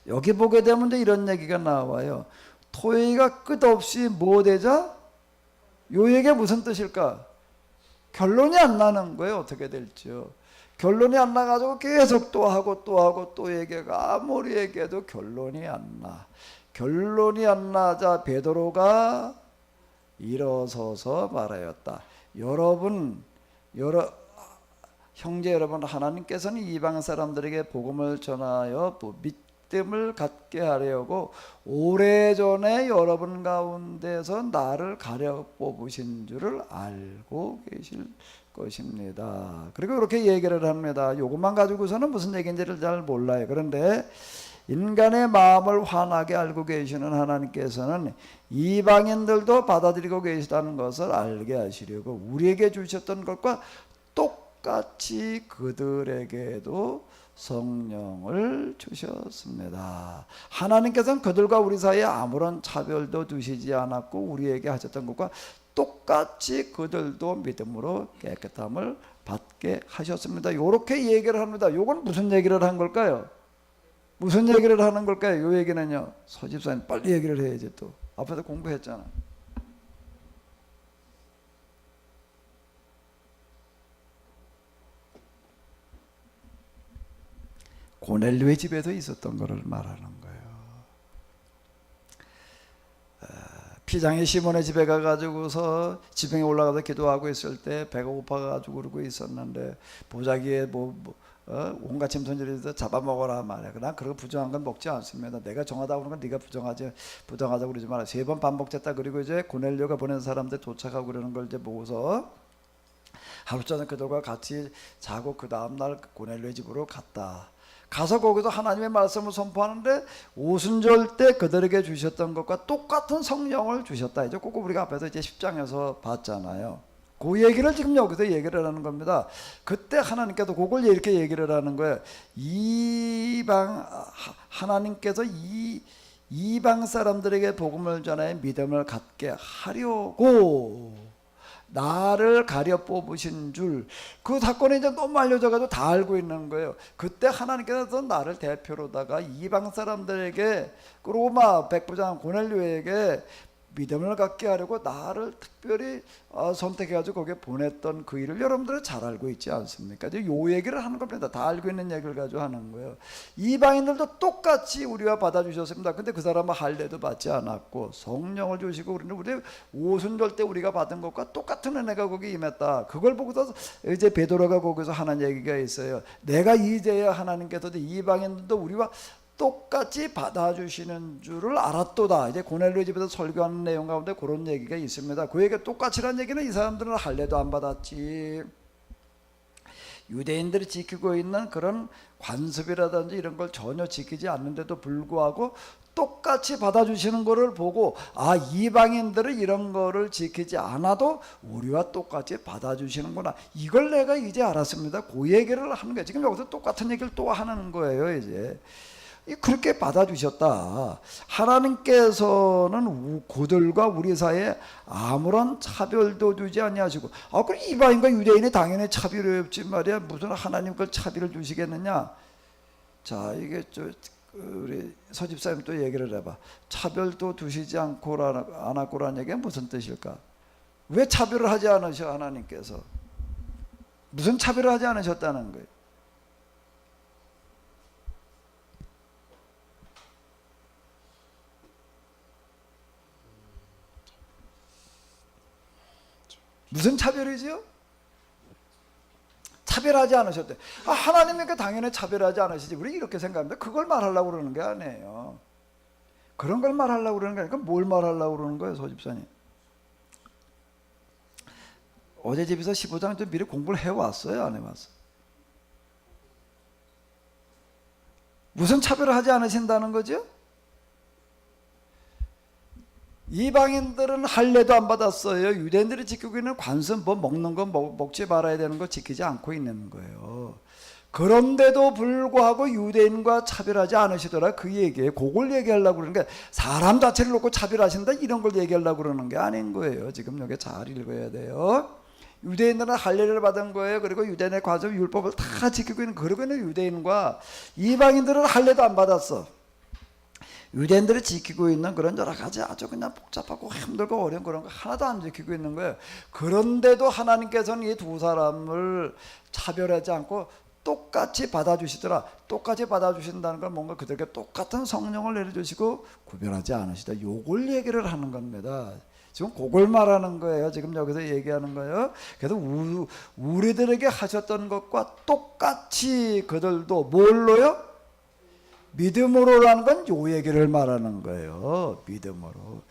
여기 보게 되면 이제 이런 얘기가 나와요. 토회의가 끝없이 뭐 되자? 요 얘기가 무슨 뜻일까? 결론이 안 나는 거예요. 어떻게 될지요. 결론이 안 나가지고 계속 또 하고 또 하고 또 얘기가 아무리 얘기해도 결론이 안 나. 결론이 안 나자 베드로가 일어서서 말하였다. 형제 여러분, 하나님께서는 이방 사람들에게 복음을 전하여 믿음을 갖게 하려고 오래전에 여러분 가운데서 나를 가려 뽑으신 줄을 알고 계실 것입니다. 그리고 이렇게 얘기를 합니다. 요것만 가지고서는 무슨 얘기인지를 잘 몰라요. 그런데 인간의 마음을 환하게 알고 계시는 하나님께서는 이방인들도 받아들이고 계시다는 것을 알게 하시려고 우리에게 주셨던 것과 똑같이 그들에게도 성령을 주셨습니다. 하나님께서는 그들과 우리 사이에 아무런 차별도 두시지 않았고 우리에게 하셨던 것과 똑같이 그들도 믿음으로 깨끗함을 받게 하셨습니다. 이렇게 얘기를 합니다. 이건 무슨 얘기를 한 걸까요? 무슨 얘기를 하는 걸까요? 이 얘기는요, 서집사님 빨리 얘기를 해야지. 또 앞에서 공부했잖아. 고넬료의 집에서 있었던 것을 말하는 거예요. 피장의 시몬의 집에 가가지고서 지붕에 올라가서 기도하고 있을 때 배가 고파가지고 그러고 있었는데 보자기에 온갖 짐승들이 잡아먹어라 말이야. 난 그런 부정한 건 먹지 않습니다. 내가 정하다 그러는 건 네가 부정하자고 그러지 마라. 3번 반복했다. 그리고 이제 고넬료가 보낸 사람들 도착하고 그러는 걸 이제 보고서 하루 전에 그들과 같이 자고 그 다음날 고넬료의 집으로 갔다. 가서 거기서 하나님의 말씀을 선포하는데 오순절 때 그들에게 주셨던 것과 똑같은 성령을 주셨다. 이제 꼭 우리가 앞에서 이제 10장에서 봤잖아요. 그 얘기를 지금 여기서 얘기를 하는 겁니다. 그때 하나님께서 그걸 이렇게 얘기를 하는 거예요. 하나님께서 이방 사람들에게 복음을 전하여 믿음을 갖게 하려고 나를 가려 뽑으신 줄. 그 사건이 이제 너무 알려져가지고 다 알고 있는 거예요. 그때 하나님께서 나를 대표로다가 이방 사람들에게, 로마 백부장 고넬료에게 믿음을 갖게 하려고 나를 특별히 선택해가지고 거기에 보냈던 그 일을 여러분들은 잘 알고 있지 않습니까? 요 얘기를 하는 겁니다. 다 알고 있는 얘기를 가지고 하는 거예요. 이방인들도 똑같이 우리와 받아주셨습니다. 근데 그 사람은 할례도 받지 않았고 성령을 주시고 우리 오순절 때 우리가 받은 것과 똑같은 은혜가 거기 임했다. 그걸 보고서 이제 베드로가 거기서 하는 얘기가 있어요. 내가 이제야 하나님께서도 이방인들도 우리와 똑같이 받아주시는 줄을 알았도다. 이제 고넬료 집에서 설교하는 내용 가운데 그런 얘기가 있습니다. 그 얘기가 똑같이란 얘기는 이 사람들은 할례도 안 받았지, 유대인들이 지키고 있는 그런 관습이라든지 이런 걸 전혀 지키지 않는데도 불구하고 똑같이 받아주시는 것을 보고, 아, 이방인들은 이런 거를 지키지 않아도 우리와 똑같이 받아주시는구나, 이걸 내가 이제 알았습니다. 그 얘기를 하는 거예요. 지금 여기서 똑같은 얘기를 또 하는 거예요. 이제 그렇게 받아주셨다. 하나님께서는 그들과 우리 사이에 아무런 차별도 두지 아니하시고, 그럼 이방인과 유대인이 당연히 차별이 없지 말이야. 무슨 하나님 걸 차별을 두시겠느냐. 자, 이게 우리 서집사님 또 얘기를 해봐. 차별도 두시지 않았고라는 얘기가 무슨 뜻일까? 왜 차별을 하지 않으셔? 하나님께서 무슨 차별을 하지 않으셨다는 거예요? 무슨 차별이지요? 차별하지 않으셨대. 하나님이니까 당연히 차별하지 않으시지. 우리 이렇게 생각합니다. 그걸 말하려고 그러는 게 아니에요. 그런 걸 말하려고 그러는 게 아니라 뭘 말하려고 그러는 거예요, 소집사님? 어제 집에서 15장 좀 미리 공부를 해왔어요, 안 해왔어요? 무슨 차별을 하지 않으신다는 거죠? 이방인들은 할례도 안 받았어요. 유대인들이 지키고 있는 관습, 먹는 거 먹지 말아야 되는 거 지키지 않고 있는 거예요. 그런데도 불구하고 유대인과 차별하지 않으시더라, 그 얘기예요. 그걸 얘기하려고 그러는 게, 사람 자체를 놓고 차별하신다 이런 걸 얘기하려고 그러는 게 아닌 거예요. 지금 여기 잘 읽어야 돼요. 유대인들은 할례를 받은 거예요. 그리고 유대인의 관습, 율법을 다 지키고 있는, 그러고 있는 유대인과 이방인들은 할례도 안 받았어. 유대인들이 지키고 있는 그런 여러 가지 아주 그냥 복잡하고 힘들고 어려운 그런 거 하나도 안 지키고 있는 거예요. 그런데도 하나님께서는 이 두 사람을 차별하지 않고 똑같이 받아주시더라. 똑같이 받아주신다는 건 뭔가 그들에게 똑같은 성령을 내려주시고 구별하지 않으시다. 요걸 얘기를 하는 겁니다. 지금 그걸 말하는 거예요. 지금 여기서 얘기하는 거예요. 그래서 우리들에게 하셨던 것과 똑같이 그들도 뭘로요? 믿음으로라는 건 요 얘기를 말하는 거예요. 믿음으로.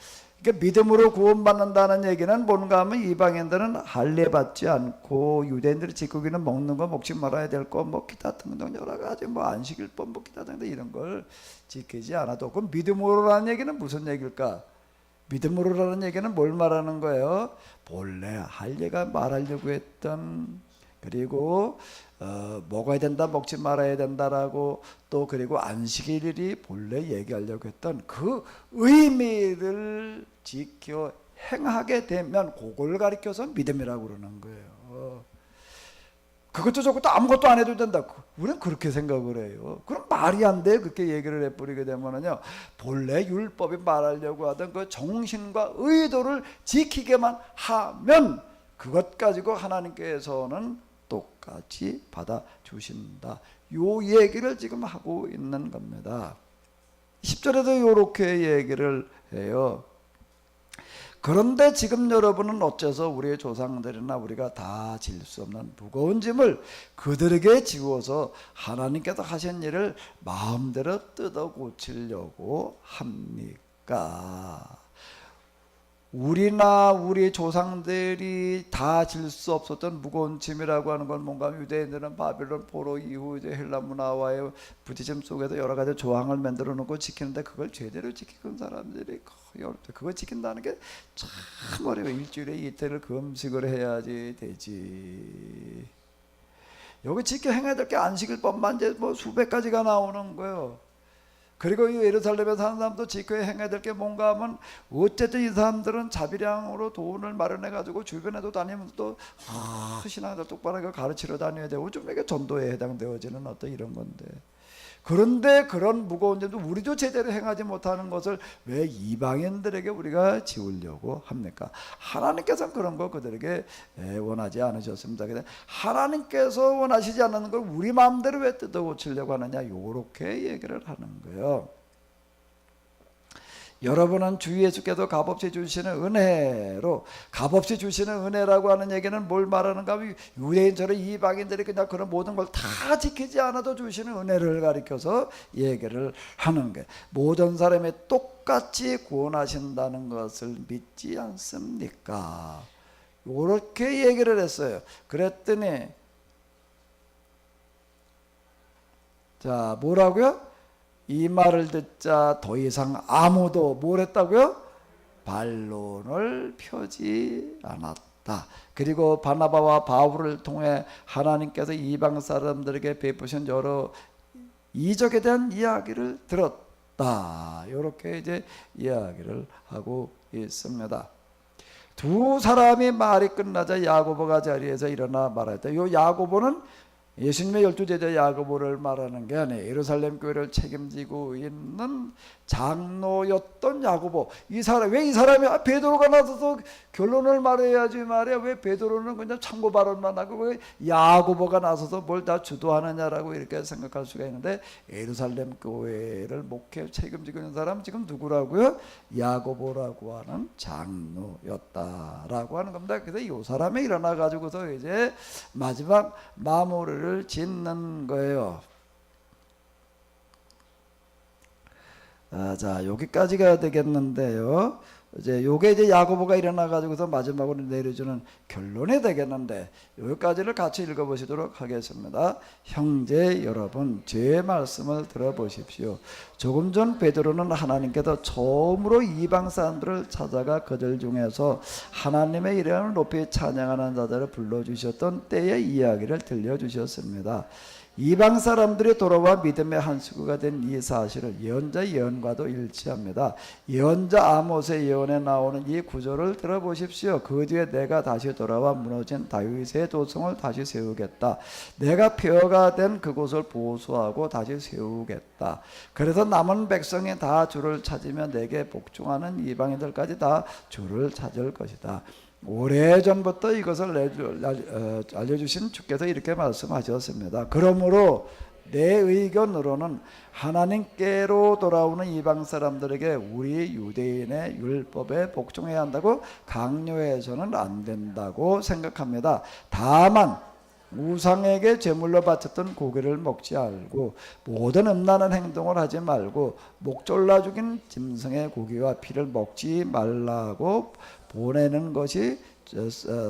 그러니까 믿음으로 구원받는다는 얘기는 뭔가 하면 이방인들은 할례 받지 않고 유대인들이 지키기는 먹는 거 먹지 말아야 될 거 뭐 기타 등등 여러 가지 뭐 안식일법 뭐 기타 등등 이런 걸 지키지 않아도 그럼 믿음으로라는 얘기는 무슨 얘기일까? 믿음으로라는 얘기는 뭘 말하는 거예요? 본래 할례가 말하려고 했던 그리고 먹어야 된다 먹지 말아야 된다라고 또 그리고 안식일이 본래 얘기하려고 했던 그 의미를 지켜 행하게 되면 그걸 가리켜서 믿음이라고 그러는 거예요. 그것도 저것도 아무것도 안 해도 된다. 우리는 그렇게 생각을 해요. 그럼 말이 안 돼. 그렇게 얘기를 해버리게 되면은요, 본래 율법이 말하려고 하던 그 정신과 의도를 지키게만 하면 그것 가지고 하나님께서는 똑같이 받아주신다. 요 얘기를 지금 하고 있는 겁니다. 10절에도 이렇게 얘기를 해요. 그런데 지금 여러분은 어째서 우리의 조상들이나 우리가 다 질 수 없는 무거운 짐을 그들에게 지워서 하나님께서 하신 일을 마음대로 뜯어 고치려고 합니까? 우리나 우리 조상들이 다 질 수 없었던 무거운 짐이라고 하는 건 뭔가 유대인들은 바빌론 포로 이후 이제 헬라 문화와의 부딪힘 속에서 여러 가지 조항을 만들어 놓고 지키는데 그걸 제대로 지키는 사람들이 거의 없대. 그걸 지킨다는 게 참 어려워. 일주일에 이틀을 금식을 해야지 되지. 여기 지켜 행해야 될 게 안식일법만 이제 뭐 수백 가지가 나오는 거예요. 그리고 이 예루살렘에 사는 사람도 지켜야 행해야 될 게 뭔가 하면 어쨌든 이 사람들은 자비량으로 돈을 마련해 가지고 주변에도 다니면서 또 신앙을 똑바로 가르치러 다녀야 되고 좀 이게 전도에 해당되어지는 어떤 이런 건데, 그런데 그런 무거운 점도 우리도 제대로 행하지 못하는 것을 왜 이방인들에게 우리가 지우려고 합니까? 하나님께서는 그런 거 그들에게 원하지 않으셨습니다. 하나님께서 원하시지 않는 걸 우리 마음대로 왜 뜯어 고치려고 하느냐, 요렇게 얘기를 하는 거예요. 여러분은 주 예수께서 값없이 주시는 은혜로, 값없이 주시는 은혜라고 하는 얘기는 뭘 말하는가 하면 유대인처럼 이방인들이 그냥 그런 모든 걸 다 지키지 않아도 주시는 은혜를 가리켜서 얘기를 하는 거예요. 모든 사람이 똑같이 구원하신다는 것을 믿지 않습니까? 이렇게 얘기를 했어요. 그랬더니 자 뭐라고요? 이 말을 듣자 더 이상 아무도 뭘 했다고요? 반론을 펴지 않았다. 그리고 바나바와 바울을 통해 하나님께서 이방 사람들에게 베푸신 여러 이적에 대한 이야기를 들었다. 이렇게 이제 이야기를 하고 있습니다. 두 사람이 말이 끝나자 야고보가 자리에서 일어나 말했다. 이 야고보는 예수님의 12제자 야고보를 말하는 게 아니에요. 예루살렘 교회를 책임지고 있는 장로였던 야고보. 왜 이 사람이 베드로가 나서서 결론을 말해야지 말이야. 왜 베드로는 그냥 참고 발언만 하고 왜 야고보가 나서서 뭘 다 주도하느냐라고 이렇게 생각할 수가 있는데, 예루살렘 교회를 목회 책임지고 있는 사람 지금 누구라고요? 야고보라고 하는 장로였다라고 하는 겁니다. 그래서 이 사람이 일어나 가지고서 이제 마지막 마무리를 짓는 거예요. 자, 여기까지가 되겠는데요. 이제 야고보가 일어나 가지고서 마지막으로 내려주는 결론이 되겠는데, 여기까지를 같이 읽어보시도록 하겠습니다. 형제 여러분, 제 말씀을 들어보십시오. 조금 전 베드로는 하나님께서 처음으로 이방 사람들을 찾아가 그들 중에서 하나님의 이름을 높이 찬양하는 자들을 불러주셨던 때의 이야기를 들려주셨습니다. 이방 사람들이 돌아와 믿음의 한 식구가 된 이 사실을 예언자 예언과도 일치합니다. 예언자 아모스의 예언에 나오는 이 구절을 들어보십시오. 그 뒤에 내가 다시 돌아와 무너진 다윗의 도성을 다시 세우겠다. 내가 폐허가 된 그곳을 보수하고 다시 세우겠다. 그래서 남은 백성이 다 주를 찾으며 내게 복종하는 이방인들까지 다 주를 찾을 것이다. 오래전부터 이것을 알려주신 주께서 이렇게 말씀하셨습니다. 그러므로 그러므로 내 의견으로는 하나님께로 돌아오는 이방 사람들에게 우리 유대인의 율법에 복종해야 한다고 강요해서는 안 된다고 생각합니다. 다만 우상에게 제물로 바쳤던 고기를 먹지 말고 모든 음란한 행동을 하지 말고 목 졸라 죽인 짐승의 고기와 피를 먹지 말라고 보내는 것이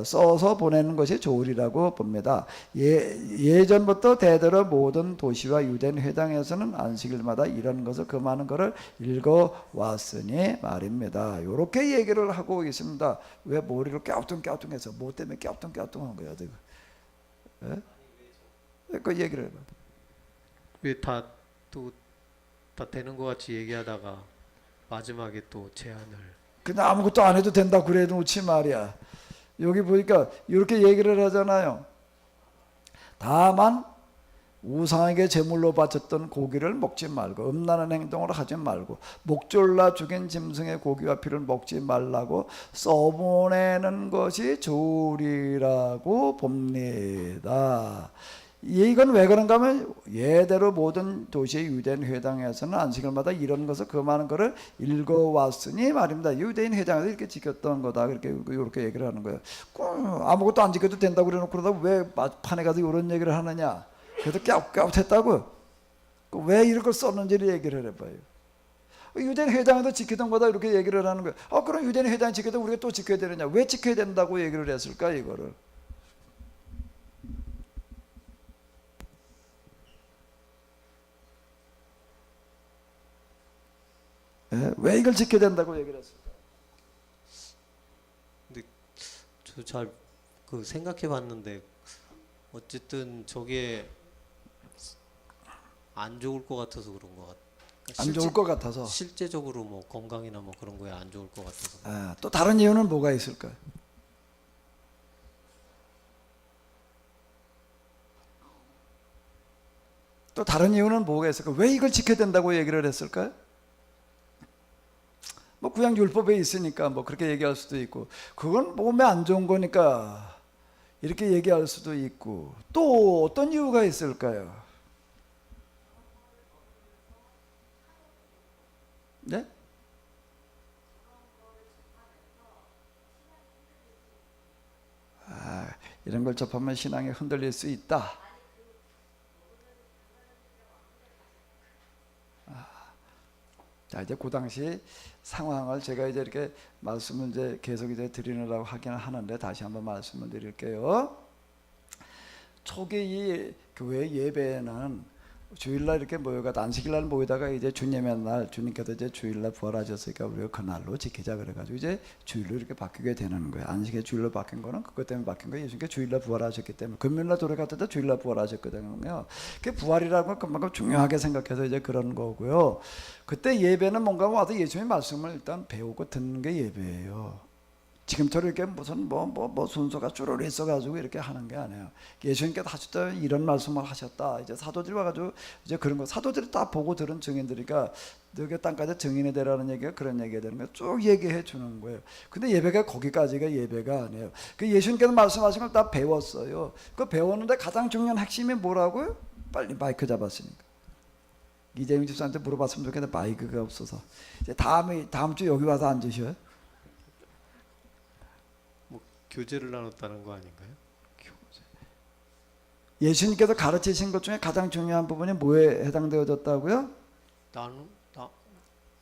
써서 보내는 것이 좋으리라고 봅니다. 예전부터 대대로 모든 도시와 유대인 회당에서는 안식일마다 이런 것을 금하는 것을 읽어왔으니 말입니다. 이렇게 얘기를 하고 있습니다. 왜 머리를 깨우뚱깨우뚱해서 뭐 때문에 깨우뚱깨우뚱한 거야 지금? 그 얘기를 해봐. 왜 다 되는 것 같이 얘기하다가 마지막에 또 제안을. 그냥 아무것도 안 해도 된다 그래 놓지 말이야. 여기 보니까 이렇게 얘기를 하잖아요. 다만 우상에게 제물로 바쳤던 고기를 먹지 말고 음란한 행동을 하지 말고 목 졸라 죽인 짐승의 고기와 피를 먹지 말라고 써보내는 것이 좋으리라고 봅니다. 이건 왜 그런가 하면 예대로 모든 도시의 유대인 회당에서는 안식일마다 이런 것을 금하는 것을 읽어왔으니 말입니다. 유대인 회당에서 이렇게 지켰던 거다. 이렇게 얘기를 하는 거예요. 아무것도 안 지켜도 된다고 그래놓고 그러다 왜 판에 가서 이런 얘기를 하느냐. 그래도 깨웃깨웃했다고. 왜 이런 걸 썼는지를 얘기를 해봐요. 유대인 회당에서 지키던 거다 이렇게 얘기를 하는 거예요. 그럼 유대인 회당 지켜도 우리가 또 지켜야 되느냐. 왜 지켜야 된다고 얘기를 했을까 이거를. 왜 이걸 지켜야 된다고 얘기를 했을까? 근데 저 잘 생각해 봤는데 어쨌든 저게 안 좋을 것 같아서 그런 것 같아. 안 좋을 것 같아서. 실제적으로 뭐 건강이나 뭐 그런 거에 안 좋을 것 같아서. 또 다른 이유는 뭐가 있을까? 또 다른 이유는 뭐가 있을까? 왜 이걸 지켜야 된다고 얘기를 했을까요? 뭐 구약 율법에 있으니까 뭐 그렇게 얘기할 수도 있고 그건 몸에 안 좋은 거니까 이렇게 얘기할 수도 있고 또 어떤 이유가 있을까요? 네? 이런 걸 접하면 신앙이 흔들릴 수 있다. 자, 이제 그 당시 상황을 제가 이제 이렇게 말씀을 이제 계속 이제 드리느라고 하기는 하는데 다시 한번 말씀을 드릴게요. 초기 이 교회 예배는 주일날 이렇게 모여가 안식일날 모이다가 이제 주님의 날 주님께서 이제 주일날 부활하셨으니까 우리가 그날로 지키자 그래가지고 이제 주일로 이렇게 바뀌게 되는 거예요. 안식일 주일로 바뀐 거는 그것 때문에 바뀐 거예요. 예수님께서 주일날 부활하셨기 때문에 금요일날 돌아갔을 때 주일날 부활하셨거든요. 그 부활이라는 건 그만큼 중요하게 생각해서 이제 그런 거고요. 그때 예배는 뭔가 와서 예수님의 말씀을 일단 배우고 듣는 게 예배예요. 지금처럼 이렇게 무슨 뭐 순서가 쭈르르 있어가지고 이렇게 하는 게 아니에요. 예수님께서 하셨다 이런 말씀을 하셨다. 이제 사도들이 와가지고 이제 그런 거 사도들이 다 보고 들은 증인들이니까 너희 땅까지 증인이 되라는 얘기가 그런 얘기가 되는 거예요. 쭉 얘기해 주는 거예요. 근데 예배가 거기까지가 예배가 아니에요. 그 예수님께서 말씀하신 걸 다 배웠어요. 그 배웠는데 가장 중요한 핵심이 뭐라고요? 빨리 마이크 잡았으니까. 이재용 집사한테 물어봤으면 좋겠는데 마이크가 없어서 이제 다음 주 여기 와서 앉으셔요. 교제를 나눴다는 거 아닌가요? 예수님께서 가르치신 것 중에 가장 중요한 부분이 뭐에 해당되어졌다고요?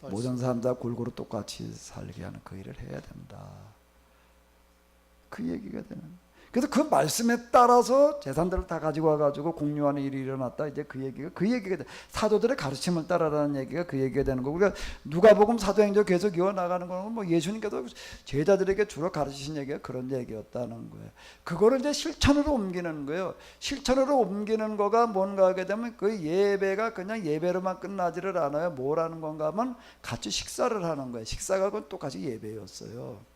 모든 사람들 골고루 똑같이 살게 하는 그 일을 해야 된다. 그 얘기가 되는. 그래서 그 말씀에 따라서 재산들을 다 가지고 와가지고 공유하는 일이 일어났다. 이제 그 얘기가 돼. 사도들의 가르침을 따라라는 얘기가 그 얘기가 되는 거고. 그러니까 누가복음 사도행전 계속 이어나가는 거는 뭐 예수님께서 제자들에게 주로 가르치신 얘기가 그런 얘기였다는 거예요. 그거를 이제 실천으로 옮기는 거예요. 실천으로 옮기는 거가 뭔가 하게 되면 그 예배가 그냥 예배로만 끝나지를 않아요. 뭐라는 건가 하면 같이 식사를 하는 거예요. 식사가 그건 똑같이 예배였어요.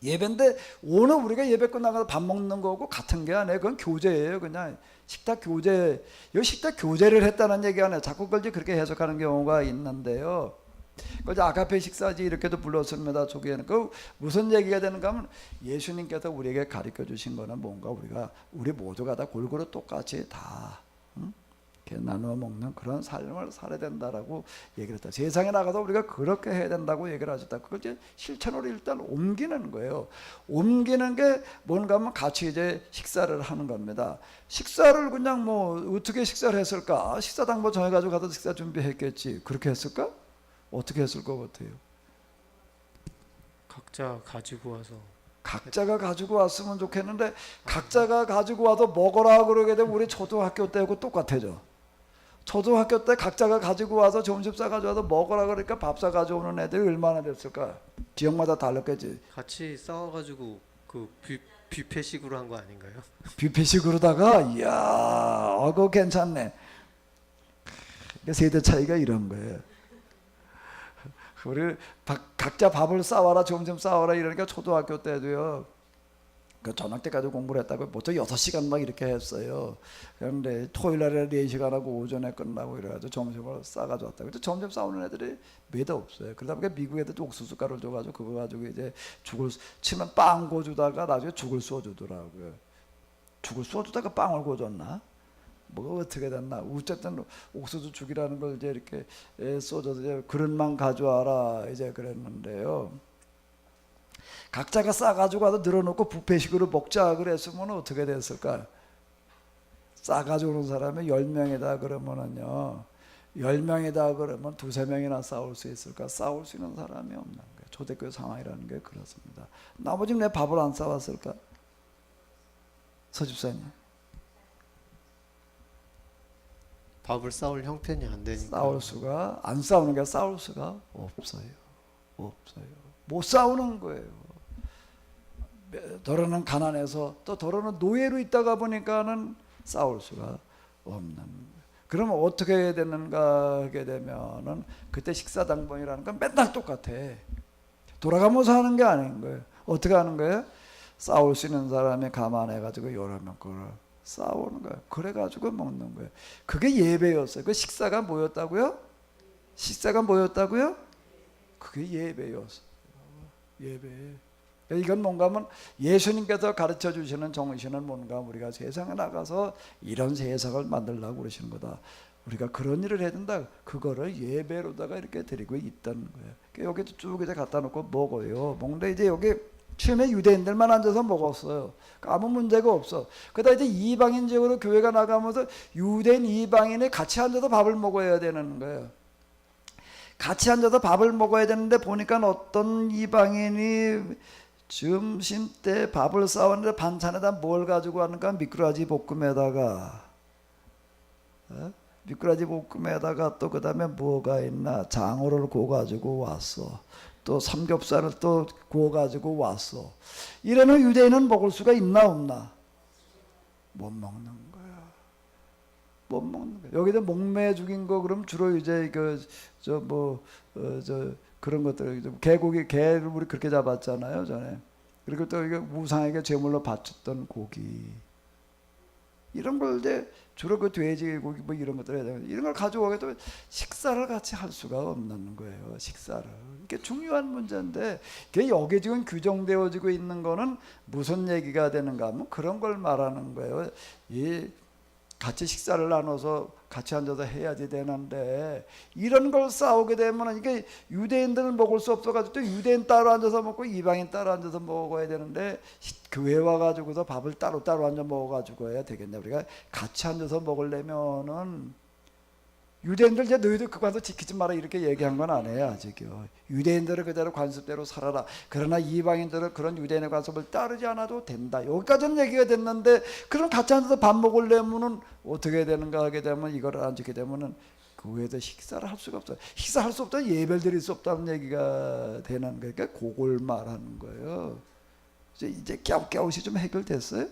예배인데 오늘 우리가 예배 끝나가서 밥 먹는 거고 같은 게 아니에요. 그건 교제예요. 그냥 식탁 교제. 이 식탁 교제를 했다는 얘기 아니에요. 자꾸 그걸 그렇게 해석하는 경우가 있는데요. 그걸 아가페 식사지 이렇게도 불렀습니다. 초기에는 그 무슨 얘기가 되는가 하면 예수님께서 우리에게 가르쳐 주신 거는 뭔가 우리 모두가 다 골고루 똑같이 다 이렇게 나누어 먹는 그런 삶을 살아야 된다라고 얘기를 했다. 세상에 나가서 우리가 그렇게 해야 된다고 얘기를 하셨다. 그걸 이제 실천으로 일단 옮기는 거예요. 옮기는 게 뭔가 하면 같이 이제 식사를 하는 겁니다. 식사를 그냥 뭐 어떻게 식사를 했을까? 식사당 뭐 정해가지고 가서 식사 준비했겠지. 그렇게 했을까? 어떻게 했을 것 같아요? 각자 가지고 와서 각자가 가지고 왔으면 좋겠는데 각자가 가지고 와도 먹어라 그러게 되면 우리 초등학교 때하고 똑같아져. 초등학교 때 각자가 가지고 와서 점심 싸가지고 와서 먹어라 그러니까 밥 싸가지고 오는 애들이 얼마나 됐을까? 지역마다 달랐겠지. 같이 싸워가지고 그 뷔페식으로 한 거 아닌가요? 뷔페식으로다가 이야 그거 괜찮네. 세대 차이가 이런 거예요. 우리 각자 밥을 싸와라 점심 싸와라 이러니까 초등학교 때도요. 그 저녁 때까지 공부를 했다고 보통 6시간 막 이렇게 했어요. 그런데 토요일날에 4시간 하고 오전에 끝나고 이래가지고 점심을 싸가지고 왔다. 근데 점심 싸우는 애들이 몇 없어요. 그러다 보니까 미국 애들도 옥수수 가루를 줘가지고 그거 가지고 이제 죽을 치면 빵 구워주다가 나중에 죽을 쏘주더라고요. 죽을 쏘주다가 빵을 구워줬나? 뭐가 어떻게 됐나? 어쨌든 옥수수 죽이라는 걸 이제 이렇게 쏘줘서 이제 그릇만 가져와라 이제 그랬는데요. 각자가 싸가지고 와서 늘어놓고 뷔페식으로 먹자 그랬으면 어떻게 됐을까? 싸가지고 오는 사람이 10명이다 그러면은요, 10명이다 그러면 2~3명이나 싸울 수 있을까? 싸울 수 있는 사람이 없는 거예요. 초대교회 상황이라는 게 그렇습니다. 나머지는 왜 밥을 안 싸왔을까? 서집사님. 밥을 싸울 형편이 안 되니까. 싸울 수가 안 싸우는 게 싸울 수가 없어요. 없어요. 못 싸우는 거예요. 더러는 가난해서 또 더러는 노예로 있다가 보니까는 싸울 수가 없는 거예요. 그러면 어떻게 해야 되는가 하게 되면은 그때 식사당번이라는 건 맨날 똑같아. 돌아가면서 하는 게 아닌 거예요. 어떻게 하는 거예요? 싸울 수 있는 사람이 감안해가지고 여러 명 거를 싸우는 거예요. 그래가지고 먹는 거예요. 그게 예배였어요. 그 식사가 뭐였다고요? 식사가 뭐였다고요? 그게 예배였어요. 예배. 이건 뭔가 하면 예수님께서 가르쳐 주시는 정신은 뭔가 우리가 세상에 나가서 이런 세상을 만들려고 그러시는 거다. 우리가 그런 일을 해야 된다. 그거를 예배로다가 이렇게 드리고 있다는 거예요. 여기도 쭉 이제 갖다 놓고 먹어요. 먹는데 이제 여기 처음에 유대인들만 앉아서 먹었어요. 아무 문제가 없어. 그러다 이제 이방인 지역으로 교회가 나가면서 유대인 이방인이 같이 앉아서 밥을 먹어야 되는 거예요. 같이 앉아서 밥을 먹어야 되는데 보니까 어떤 이방인이 점심 때 밥을 싸웠는데 반찬에다 뭘 가지고 왔는가? 미꾸라지 볶음에다가 미꾸라지 볶음에다가 또 그 다음에 뭐가 있나? 장어를 구워 가지고 왔어. 또 삼겹살을 또 구워 가지고 왔어. 이러면 유대인은 먹을 수가 있나 없나? 못 먹는 거야. 못 먹는 거야. 여기다 목매 죽인 거 그럼 주로 이제 그런 것들, 개고기, 개를 우리 그렇게 잡았잖아요 전에. 그리고 또 이게 우상에게 제물로 바쳤던 고기, 이런 걸 이제 주로 그 돼지고기 뭐 이런 것들 해야 되는데 이런 걸 가져오게 되면 식사를 같이 할 수가 없는 거예요. 식사를. 이게 중요한 문제인데 그게 여기 지금 규정되어지고 있는 거는 무슨 얘기가 되는가 하면 그런 걸 말하는 거예요. 이 같이 식사를 나눠서 같이 앉아서 해야지 되는데 이런 걸 싸우게 되면 이게 유대인들은 먹을 수 없어가지고 또 유대인 따로 앉아서 먹고 이방인 따로 앉아서 먹어야 되는데 교회 와가지고서 밥을 따로 앉아 먹어가지고 해야 되겠네. 우리가 같이 앉아서 먹으려면은 유대인들 이제 너희들 그 관습 지키지 마라 이렇게 얘기한 건 아니에요. 아직요. 유대인들은 그대로 관습대로 살아라. 그러나 이방인들은 그런 유대인의 관습을 따르지 않아도 된다. 여기까지는 얘기가 됐는데 그럼 같이 앉아서 밥 먹으려면은 어떻게 되는가 하게 되면 이거를 안 지키게 되면은 그 외에도 식사를 할 수가 없어요. 식사할 수 없다, 예배를 드릴 수 없다는 얘기가 되는 거니까 그러니까 그걸 말하는 거예요. 이제 갸웃갸웃이 좀 해결됐어요?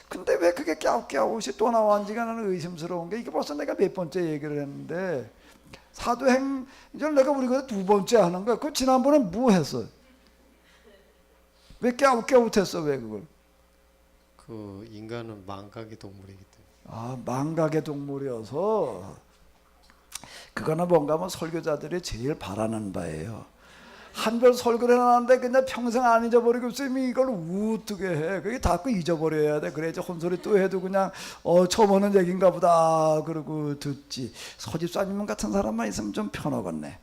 근데 왜 그게 갸웃갸웃이 또 나왔는지가 나는 의심스러운 게 이게 벌써 내가 몇 번째 얘기를 했는데 사도행전 내가 우리가 2번째 하는 거야. 그 지난번에 뭐 했어? 왜 갸웃갸웃했어? 왜 그걸? 그 인간은 망각의 동물이기 때문에. 아, 망각의 동물이어서 그거는 뭔가 하면 설교자들이 제일 바라는 바예요. 한별 설교를 해놨는데 그냥 평생 안 잊어버리고 쌤이 이걸 어떻게 해? 그게 자꾸 잊어버려야 돼. 그래야지 혼소리 또 해도 그냥 처음 오는 얘기인가 보다 그러고 듣지. 서집사님 같은 사람만 있으면 좀 편하겠네.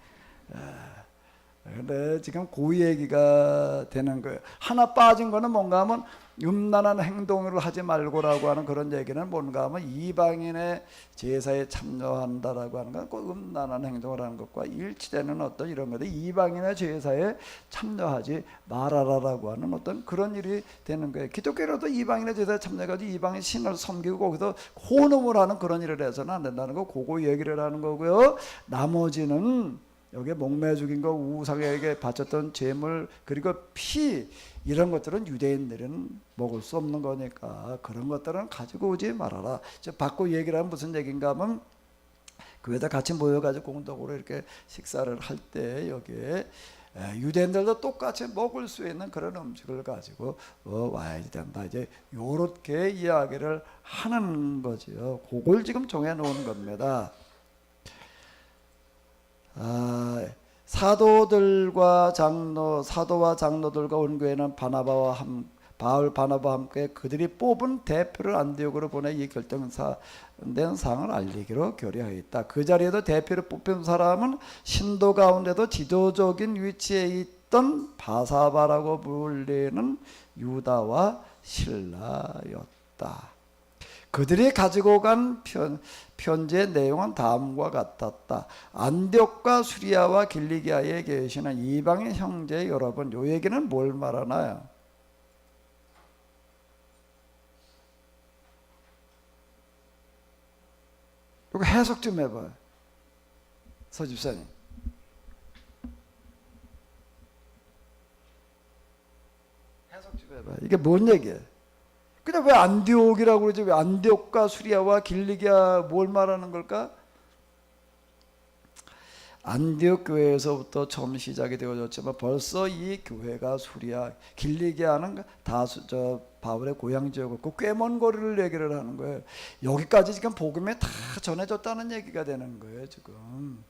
근데 지금 그 얘기가 되는 거예요. 하나 빠진 거는 뭔가 하면 음란한 행동을 하지 말고라고 하는 그런 얘기는 뭔가 하면 이방인의 제사에 참여한다라고 하는 건 그 음란한 행동을 하는 것과 일치되는 어떤 이런 것들, 이방인의 제사에 참여하지 말아라라고 하는 어떤 그런 일이 되는 거예요. 기독교로도 이방인의 제사에 참여해가지고 이방인 신을 섬기고 거기서 혼음을 하는 그런 일을 해서는 안 된다는 거, 그거 얘기를 하는 거고요. 나머지는 여기에 목매 죽인 거, 우상에게 바쳤던 제물, 그리고 피, 이런 것들은 유대인들은 먹을 수 없는 거니까 그런 것들은 가지고 오지 말아라. 받고 얘기를 하면 무슨 얘기인가 하면 교회에다 같이 모여가지고 공동으로 이렇게 식사를 할 때 여기에 유대인들도 똑같이 먹을 수 있는 그런 음식을 가지고 와야 된다. 이제 요렇게 이야기를 하는 거지요. 그걸 지금 정해놓은 겁니다. 사도와 장로들과 온 교회는 바울 바나바와 함께 그들이 뽑은 대표를 안디옥으로 보내 이 결정된 사항을 알리기로 결의하였다. 그 자리에도 대표로 뽑힌 사람은 신도 가운데도 지도적인 위치에 있던 바사바라고 불리는 유다와 실라였다. 그들이 가지고 간 편지의 내용은 다음과 같았다. 안디옥과 수리아와 길리기아에 계시는 이방인 형제 여러분, 요 얘기는 뭘 말하나요? 이거 해석 좀 해봐요, 서집사님. 해석 좀 해봐요. 이게 뭔 얘기예요? 그냥 왜 안디옥이라고 그러지? 왜 안디옥과 수리아와 길리기아 뭘 말하는 걸까? 안디옥 교회에서부터 처음 시작이 되어졌지만 벌써 이 교회가 수리아, 길리기아는 바울의 고향 지역이고 꽤 먼 거리를 얘기를 하는 거예요. 여기까지 지금 복음에 다 전해졌다는 얘기가 되는 거예요, 지금.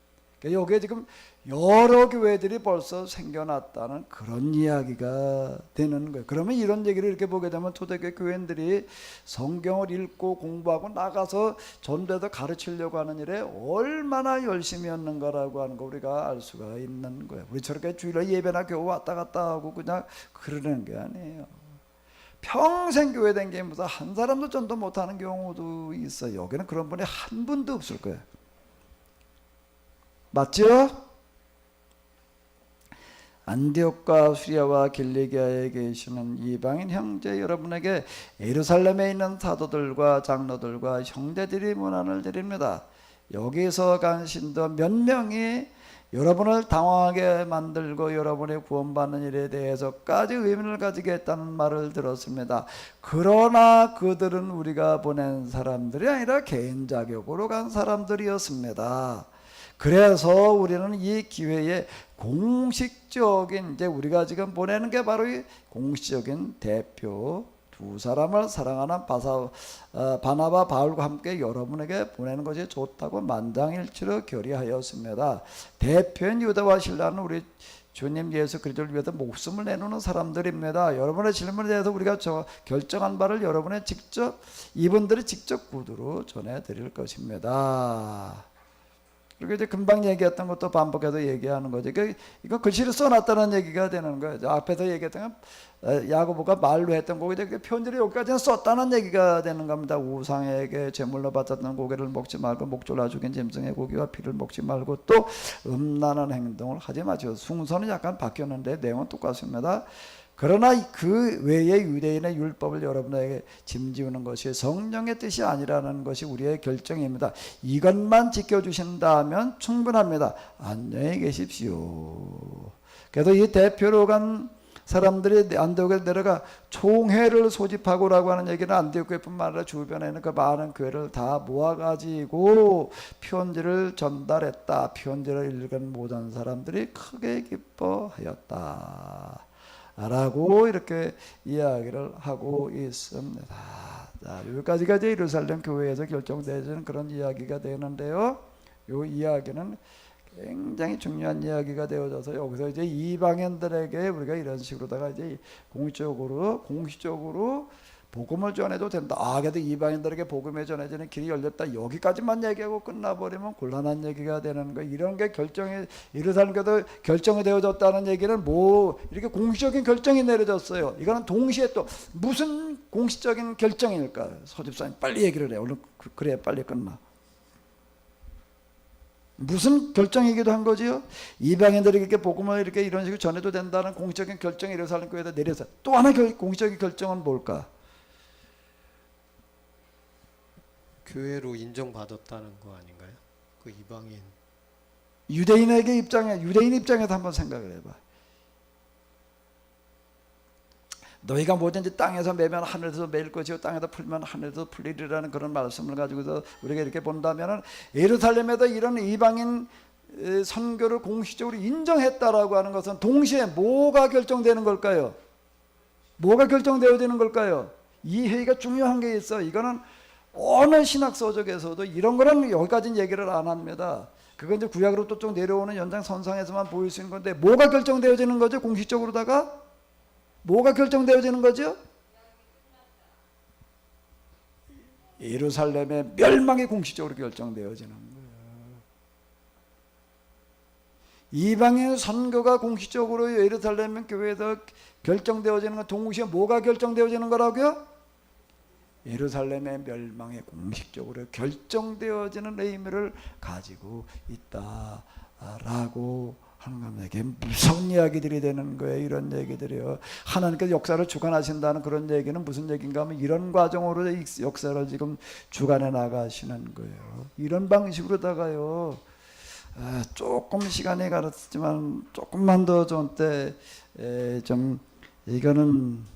여기에 지금 여러 교회들이 벌써 생겨났다는 그런 이야기가 되는 거예요. 그러면 이런 얘기를 이렇게 보게 되면 초대교회 교인들이 성경을 읽고 공부하고 나가서 전도해서 가르치려고 하는 일에 얼마나 열심이었는가라고 하는 거 우리가 알 수가 있는 거예요. 우리 저렇게 주일날 예배나 교회 왔다 갔다 하고 그냥 그러는 게 아니에요. 평생 교회 다니면서 한 사람도 전도 못하는 경우도 있어요. 여기는 그런 분이 한 분도 없을 거예요. 맞죠? 안디옥과 수리아와 길리기아에 계시는 이방인 형제 여러분에게 예루살렘에 있는 사도들과 장로들과 형제들이 문안을 드립니다. 여기서 간 신도 몇 명이 여러분을 당황하게 만들고 여러분의 구원받는 일에 대해서까지 의문을 가지게 했다는 말을 들었습니다. 그러나 그들은 우리가 보낸 사람들이 아니라 개인 자격으로 간 사람들이었습니다. 그래서 우리는 이 기회에 공식적인, 이제 우리가 지금 보내는 게 바로 이 공식적인 대표 두 사람을 사랑하는 바나바 바울과 함께 여러분에게 보내는 것이 좋다고 만장일치로 결의하였습니다. 대표인 유다와 실라는 우리 주님 예수 그리스도를 위해서 목숨을 내놓는 사람들입니다. 여러분의 질문에 대해서 우리가 결정한 바를 이분들이 직접 구두로 전해드릴 것입니다. 그리고 이제 금방 얘기했던 것도 반복해서 얘기하는 거죠. 이거 글씨를 써놨다는 얘기가 되는 거예요. 앞에서 얘기했던 건 야고보가 말로 했던 거고 이제 편지를 여기까지 썼다는 얘기가 되는 겁니다. 우상에게 제물로 바쳤던 고기를 먹지 말고 목졸라 죽인 짐승의 고기와 피를 먹지 말고 또 음란한 행동을 하지 마시오. 순서는 약간 바뀌었는데 내용은 똑같습니다. 그러나 그 외에 유대인의 율법을 여러분에게 짐지우는 것이 성령의 뜻이 아니라는 것이 우리의 결정입니다. 이것만 지켜주신다면 충분합니다. 안녕히 계십시오. 그래서 이 대표로 간 사람들이 안디옥에 내려가 총회를 소집하고라고 하는 얘기는 안디옥 교회뿐만 아니라 주변에 있는 그 많은 교회를 다 모아가지고 편지를 전달했다. 편지를 읽은 모든 사람들이 크게 기뻐하였다. 라고 이렇게 이야기를 하고 있습니다. 자, 여기까지가 이제 예루살렘 교회에서 결정되는 그런 이야기가 되는데요. 이 이야기는 굉장히 중요한 이야기가 되어져서 여기서 이제 이방인들에게 우리가 이런 식으로다가 이제 공식적으로 복음을 전해도 된다. 그래도 이방인들에게 복음이 전해지는 길이 열렸다. 여기까지만 얘기하고 끝나버리면 곤란한 얘기가 되는 거예요. 이런 게 예루살렘교도 결정이 되어졌다는 얘기는 뭐 이렇게 공식적인 결정이 내려졌어요. 이거는 동시에 또 무슨 공식적인 결정일까? 소집사님 빨리 얘기를 해. 얼른 그래야 빨리 끝나. 무슨 결정이기도 한 거지요? 이방인들에게 복음을 이렇게 이런 식으로 전해도 된다는 공식적인 결정이 예루살렘 교회에다 내려서 또 하나 공식적인 결정은 뭘까? 교회로 인정받았다는 거 아닌가요? 그 이방인 유대인 입장에서 한번 생각을 해봐. 너희가 뭐든지 땅에서 매면 하늘에서 매일 것이요 땅에서 풀면 하늘에서 풀리리라는 그런 말씀을 가지고서 우리가 이렇게 본다면은 예루살렘에도 이런 이방인 선교를 공식적으로 인정했다라고 하는 것은 동시에 뭐가 결정되는 걸까요? 뭐가 결정되어지는 걸까요? 이 회의가 중요한 게 있어. 이거는 어느 신학 서적에서도 이런 거는 여기까지는 얘기를 안 합니다. 그건 이제 구약으로 또 쭉 내려오는 연장선상에서만 보일 수 있는 건데 뭐가 결정되어지는 거죠? 공식적으로다가 뭐가 결정되어지는 거죠? 예루살렘의 멸망이 공식적으로 결정되어지는 거예요. 이방인 선교가 공식적으로 예루살렘 교회에서 결정되어지는 건 동시에 뭐가 결정되어지는 거라고요? 예루살렘의 멸망이 공식적으로 결정되어지는 의미를 가지고 있다라고 하는 겁니다. 이게 무서운 이야기들이 되는 거예요. 이런 얘기들이요. 하나님께서 역사를 주관하신다는 그런 얘기는 무슨 얘기인가 하면 이런 과정으로 역사를 지금 주관해 나가시는 거예요. 이런 방식으로다가요. 조금 시간이 가르치지만 조금만 더 좀 이거는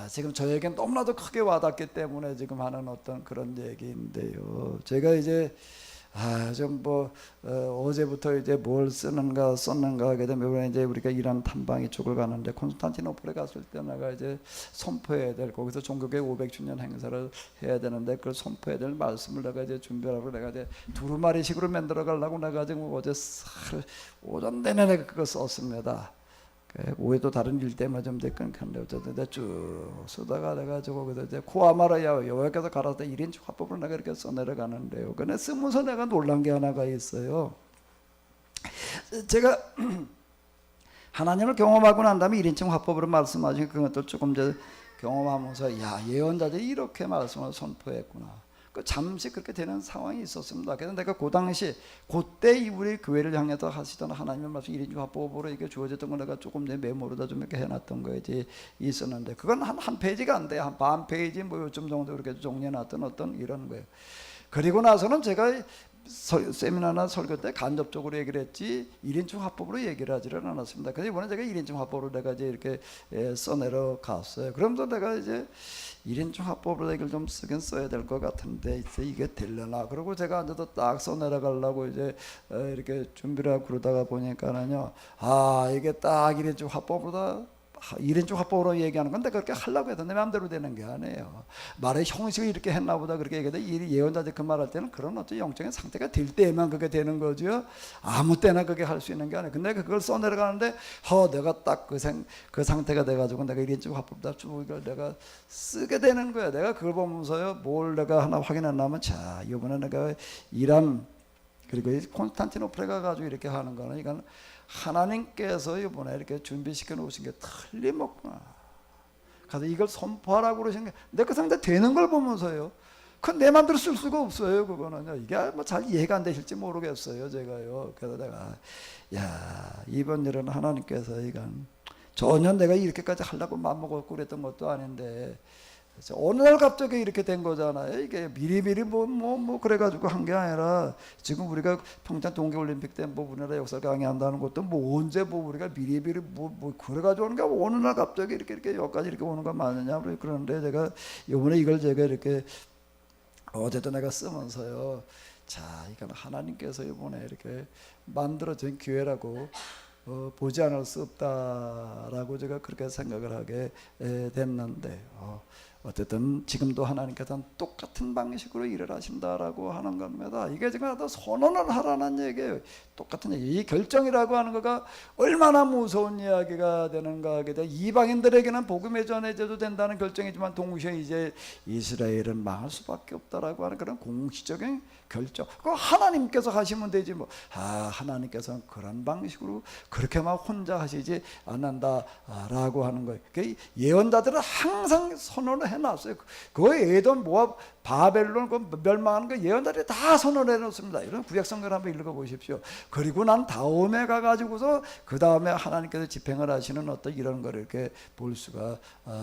지금 저에겐 너무나도 크게 와닿기 때문에 지금 하는 어떤 그런 얘기인데요. 제가 이제 어제부터 이제 뭘 썼는가 하게 되면 이제 우리가 이란 탐방 이쪽을 가는데 콘스탄티노플에 갔을 때 내가 이제 선포해야 될 거기서 종교계 500주년 행사를 해야 되는데 그걸 선포해야 될 말씀을 내가 이제 준비하고 내가 이제 두루마리식으로 만들어 가려고 내가 지금 어제 오전 내내 내가 그거 썼습니다. 오해도 다른 일 때문에 좀 끊겼는데 어쨌든 내가 쭉 쓰다가 내가 거기서 이제 코아마라야 여기까지 갈아서 1인치 화법을 내가 이렇게 써내려가는데요. 근데 쓰면서 내가 놀란 게 하나가 있어요. 제가 하나님을 경험하고 난 다음에 1인칭 화법으로 말씀하신 그것도 조금 이제 경험하면서 예언자들이 이렇게 말씀을 선포했구나. 잠시 그렇게 되는 상황이 있었습니다. 그래서 내가 그 당시 그때 우리 교회를 향해서 하시던 하나님의 말씀 1인칭 화법으로 이게 주어졌던 거 내가 조금 내 메모로다 좀 이렇게 해놨던 거 이제 있었는데 그건 한 페이지가 안 돼. 한 반 페이지 뭐 요즘 정도 이렇게 정리해놨던 어떤 이런 거예요. 그리고 나서는 제가 세미나나 설교 때 간접적으로 얘기를 했지 1인칭 화법으로 얘기를 하지를 않았습니다. 그래서 이번에 제가 1인칭 화법으로 내가 이제 이렇게 써내려 갔어요. 그러면서 내가 이제 1인칭 화법으로 얘기를 좀 쓰긴 써야 될 것 같은데 이게 되려나 그러고 제가 앉아서 딱 써내려가려고 이제 이렇게 준비를 하고 그러다가 보니까는요 이게 딱 1인칭 화법으로다 1인칭 화법으로 얘기하는 건데 그렇게 하려고 해도 내 마음대로 되는 게 아니에요. 말의 형식을 이렇게 했나 보다 그렇게 얘기해도 예언자들 그 말할 때는 그런 어떤 영적인 상태가 될 때만 그게 되는 거죠. 아무 때나 그게 할 수 있는 게 아니에요. 근데 그걸 써내려가는데 내가 딱 그 상태가 돼가지고 내가 1인칭 화법다 쭉 이걸 내가 쓰게 되는 거야. 내가 그걸 보면서요 뭘 내가 하나 확인했냐면 이번에 내가 이란 그리고 콘스탄티노플에 가가지고 이렇게 하는 거는 이건 하나님께서 이번에 이렇게 준비시켜 놓으신 게 틀림없구나. 그래서 이걸 선포하라고 그러신 게 내 그 상태 되는 걸 보면서요. 그건 내 마음대로 쓸 수가 없어요. 그거는요. 이게 뭐 잘 이해가 안 되실지 모르겠어요. 제가요. 그래서 내가 이번 일은 하나님께서 이건 전혀 내가 이렇게까지 하려고 마음먹었고 그랬던 것도 아닌데 어느 날 갑자기 이렇게 된 거잖아요. 이게 미리미리 뭐 그래가지고 한 게 아니라 지금 우리가 평창 동계올림픽 때 뭐 우리나라 역사를 강의한다는 것도 뭐 언제 우리가 미리미리 뭐 그래가지고 오는 게 어느 날 갑자기 이렇게 여기까지 이렇게 오는 거 맞느냐 그러는데 제가 이번에 이걸 제가 이렇게 어제도 내가 쓰면서요. 이건 하나님께서 이번에 이렇게 만들어진 기회라고 보지 않을 수 없다라고 제가 그렇게 생각을 하게 됐는데 어쨌든 지금도 하나님께서는 똑같은 방식으로 일을 하신다라고 하는 겁니다. 이게 지금 선언을 하라는 얘기예요. 똑같은 얘기. 이 결정이라고 하는 거가 얼마나 무서운 이야기가 되는가 하게 돼. 이방인들에게는 복음이 전해져도 된다는 결정이지만 동시에 이제 이스라엘은 망할 수밖에 없다라고 하는 그런 공식적인 결정. 그거 하나님께서 하시면 되지 뭐. 하나님께서는 그런 방식으로 그렇게만 혼자 하시지 않는다라고 하는 거예요. 예언자들은 항상 선언을 해놨어요. 그 에돔, 모압, 바벨론 그 멸망하는 거 예언자들이 다 선언해 놓습니다. 이런 구약성경을 한번 읽어보십시오. 그리고 난 다음에 가가지고서 그 다음에 하나님께서 집행을 하시는 어떤 이런 걸 이렇게 볼 수가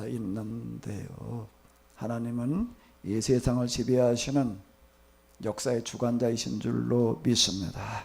있는데요. 하나님은 이 세상을 지배하시는 역사의 주관자이신 줄로 믿습니다.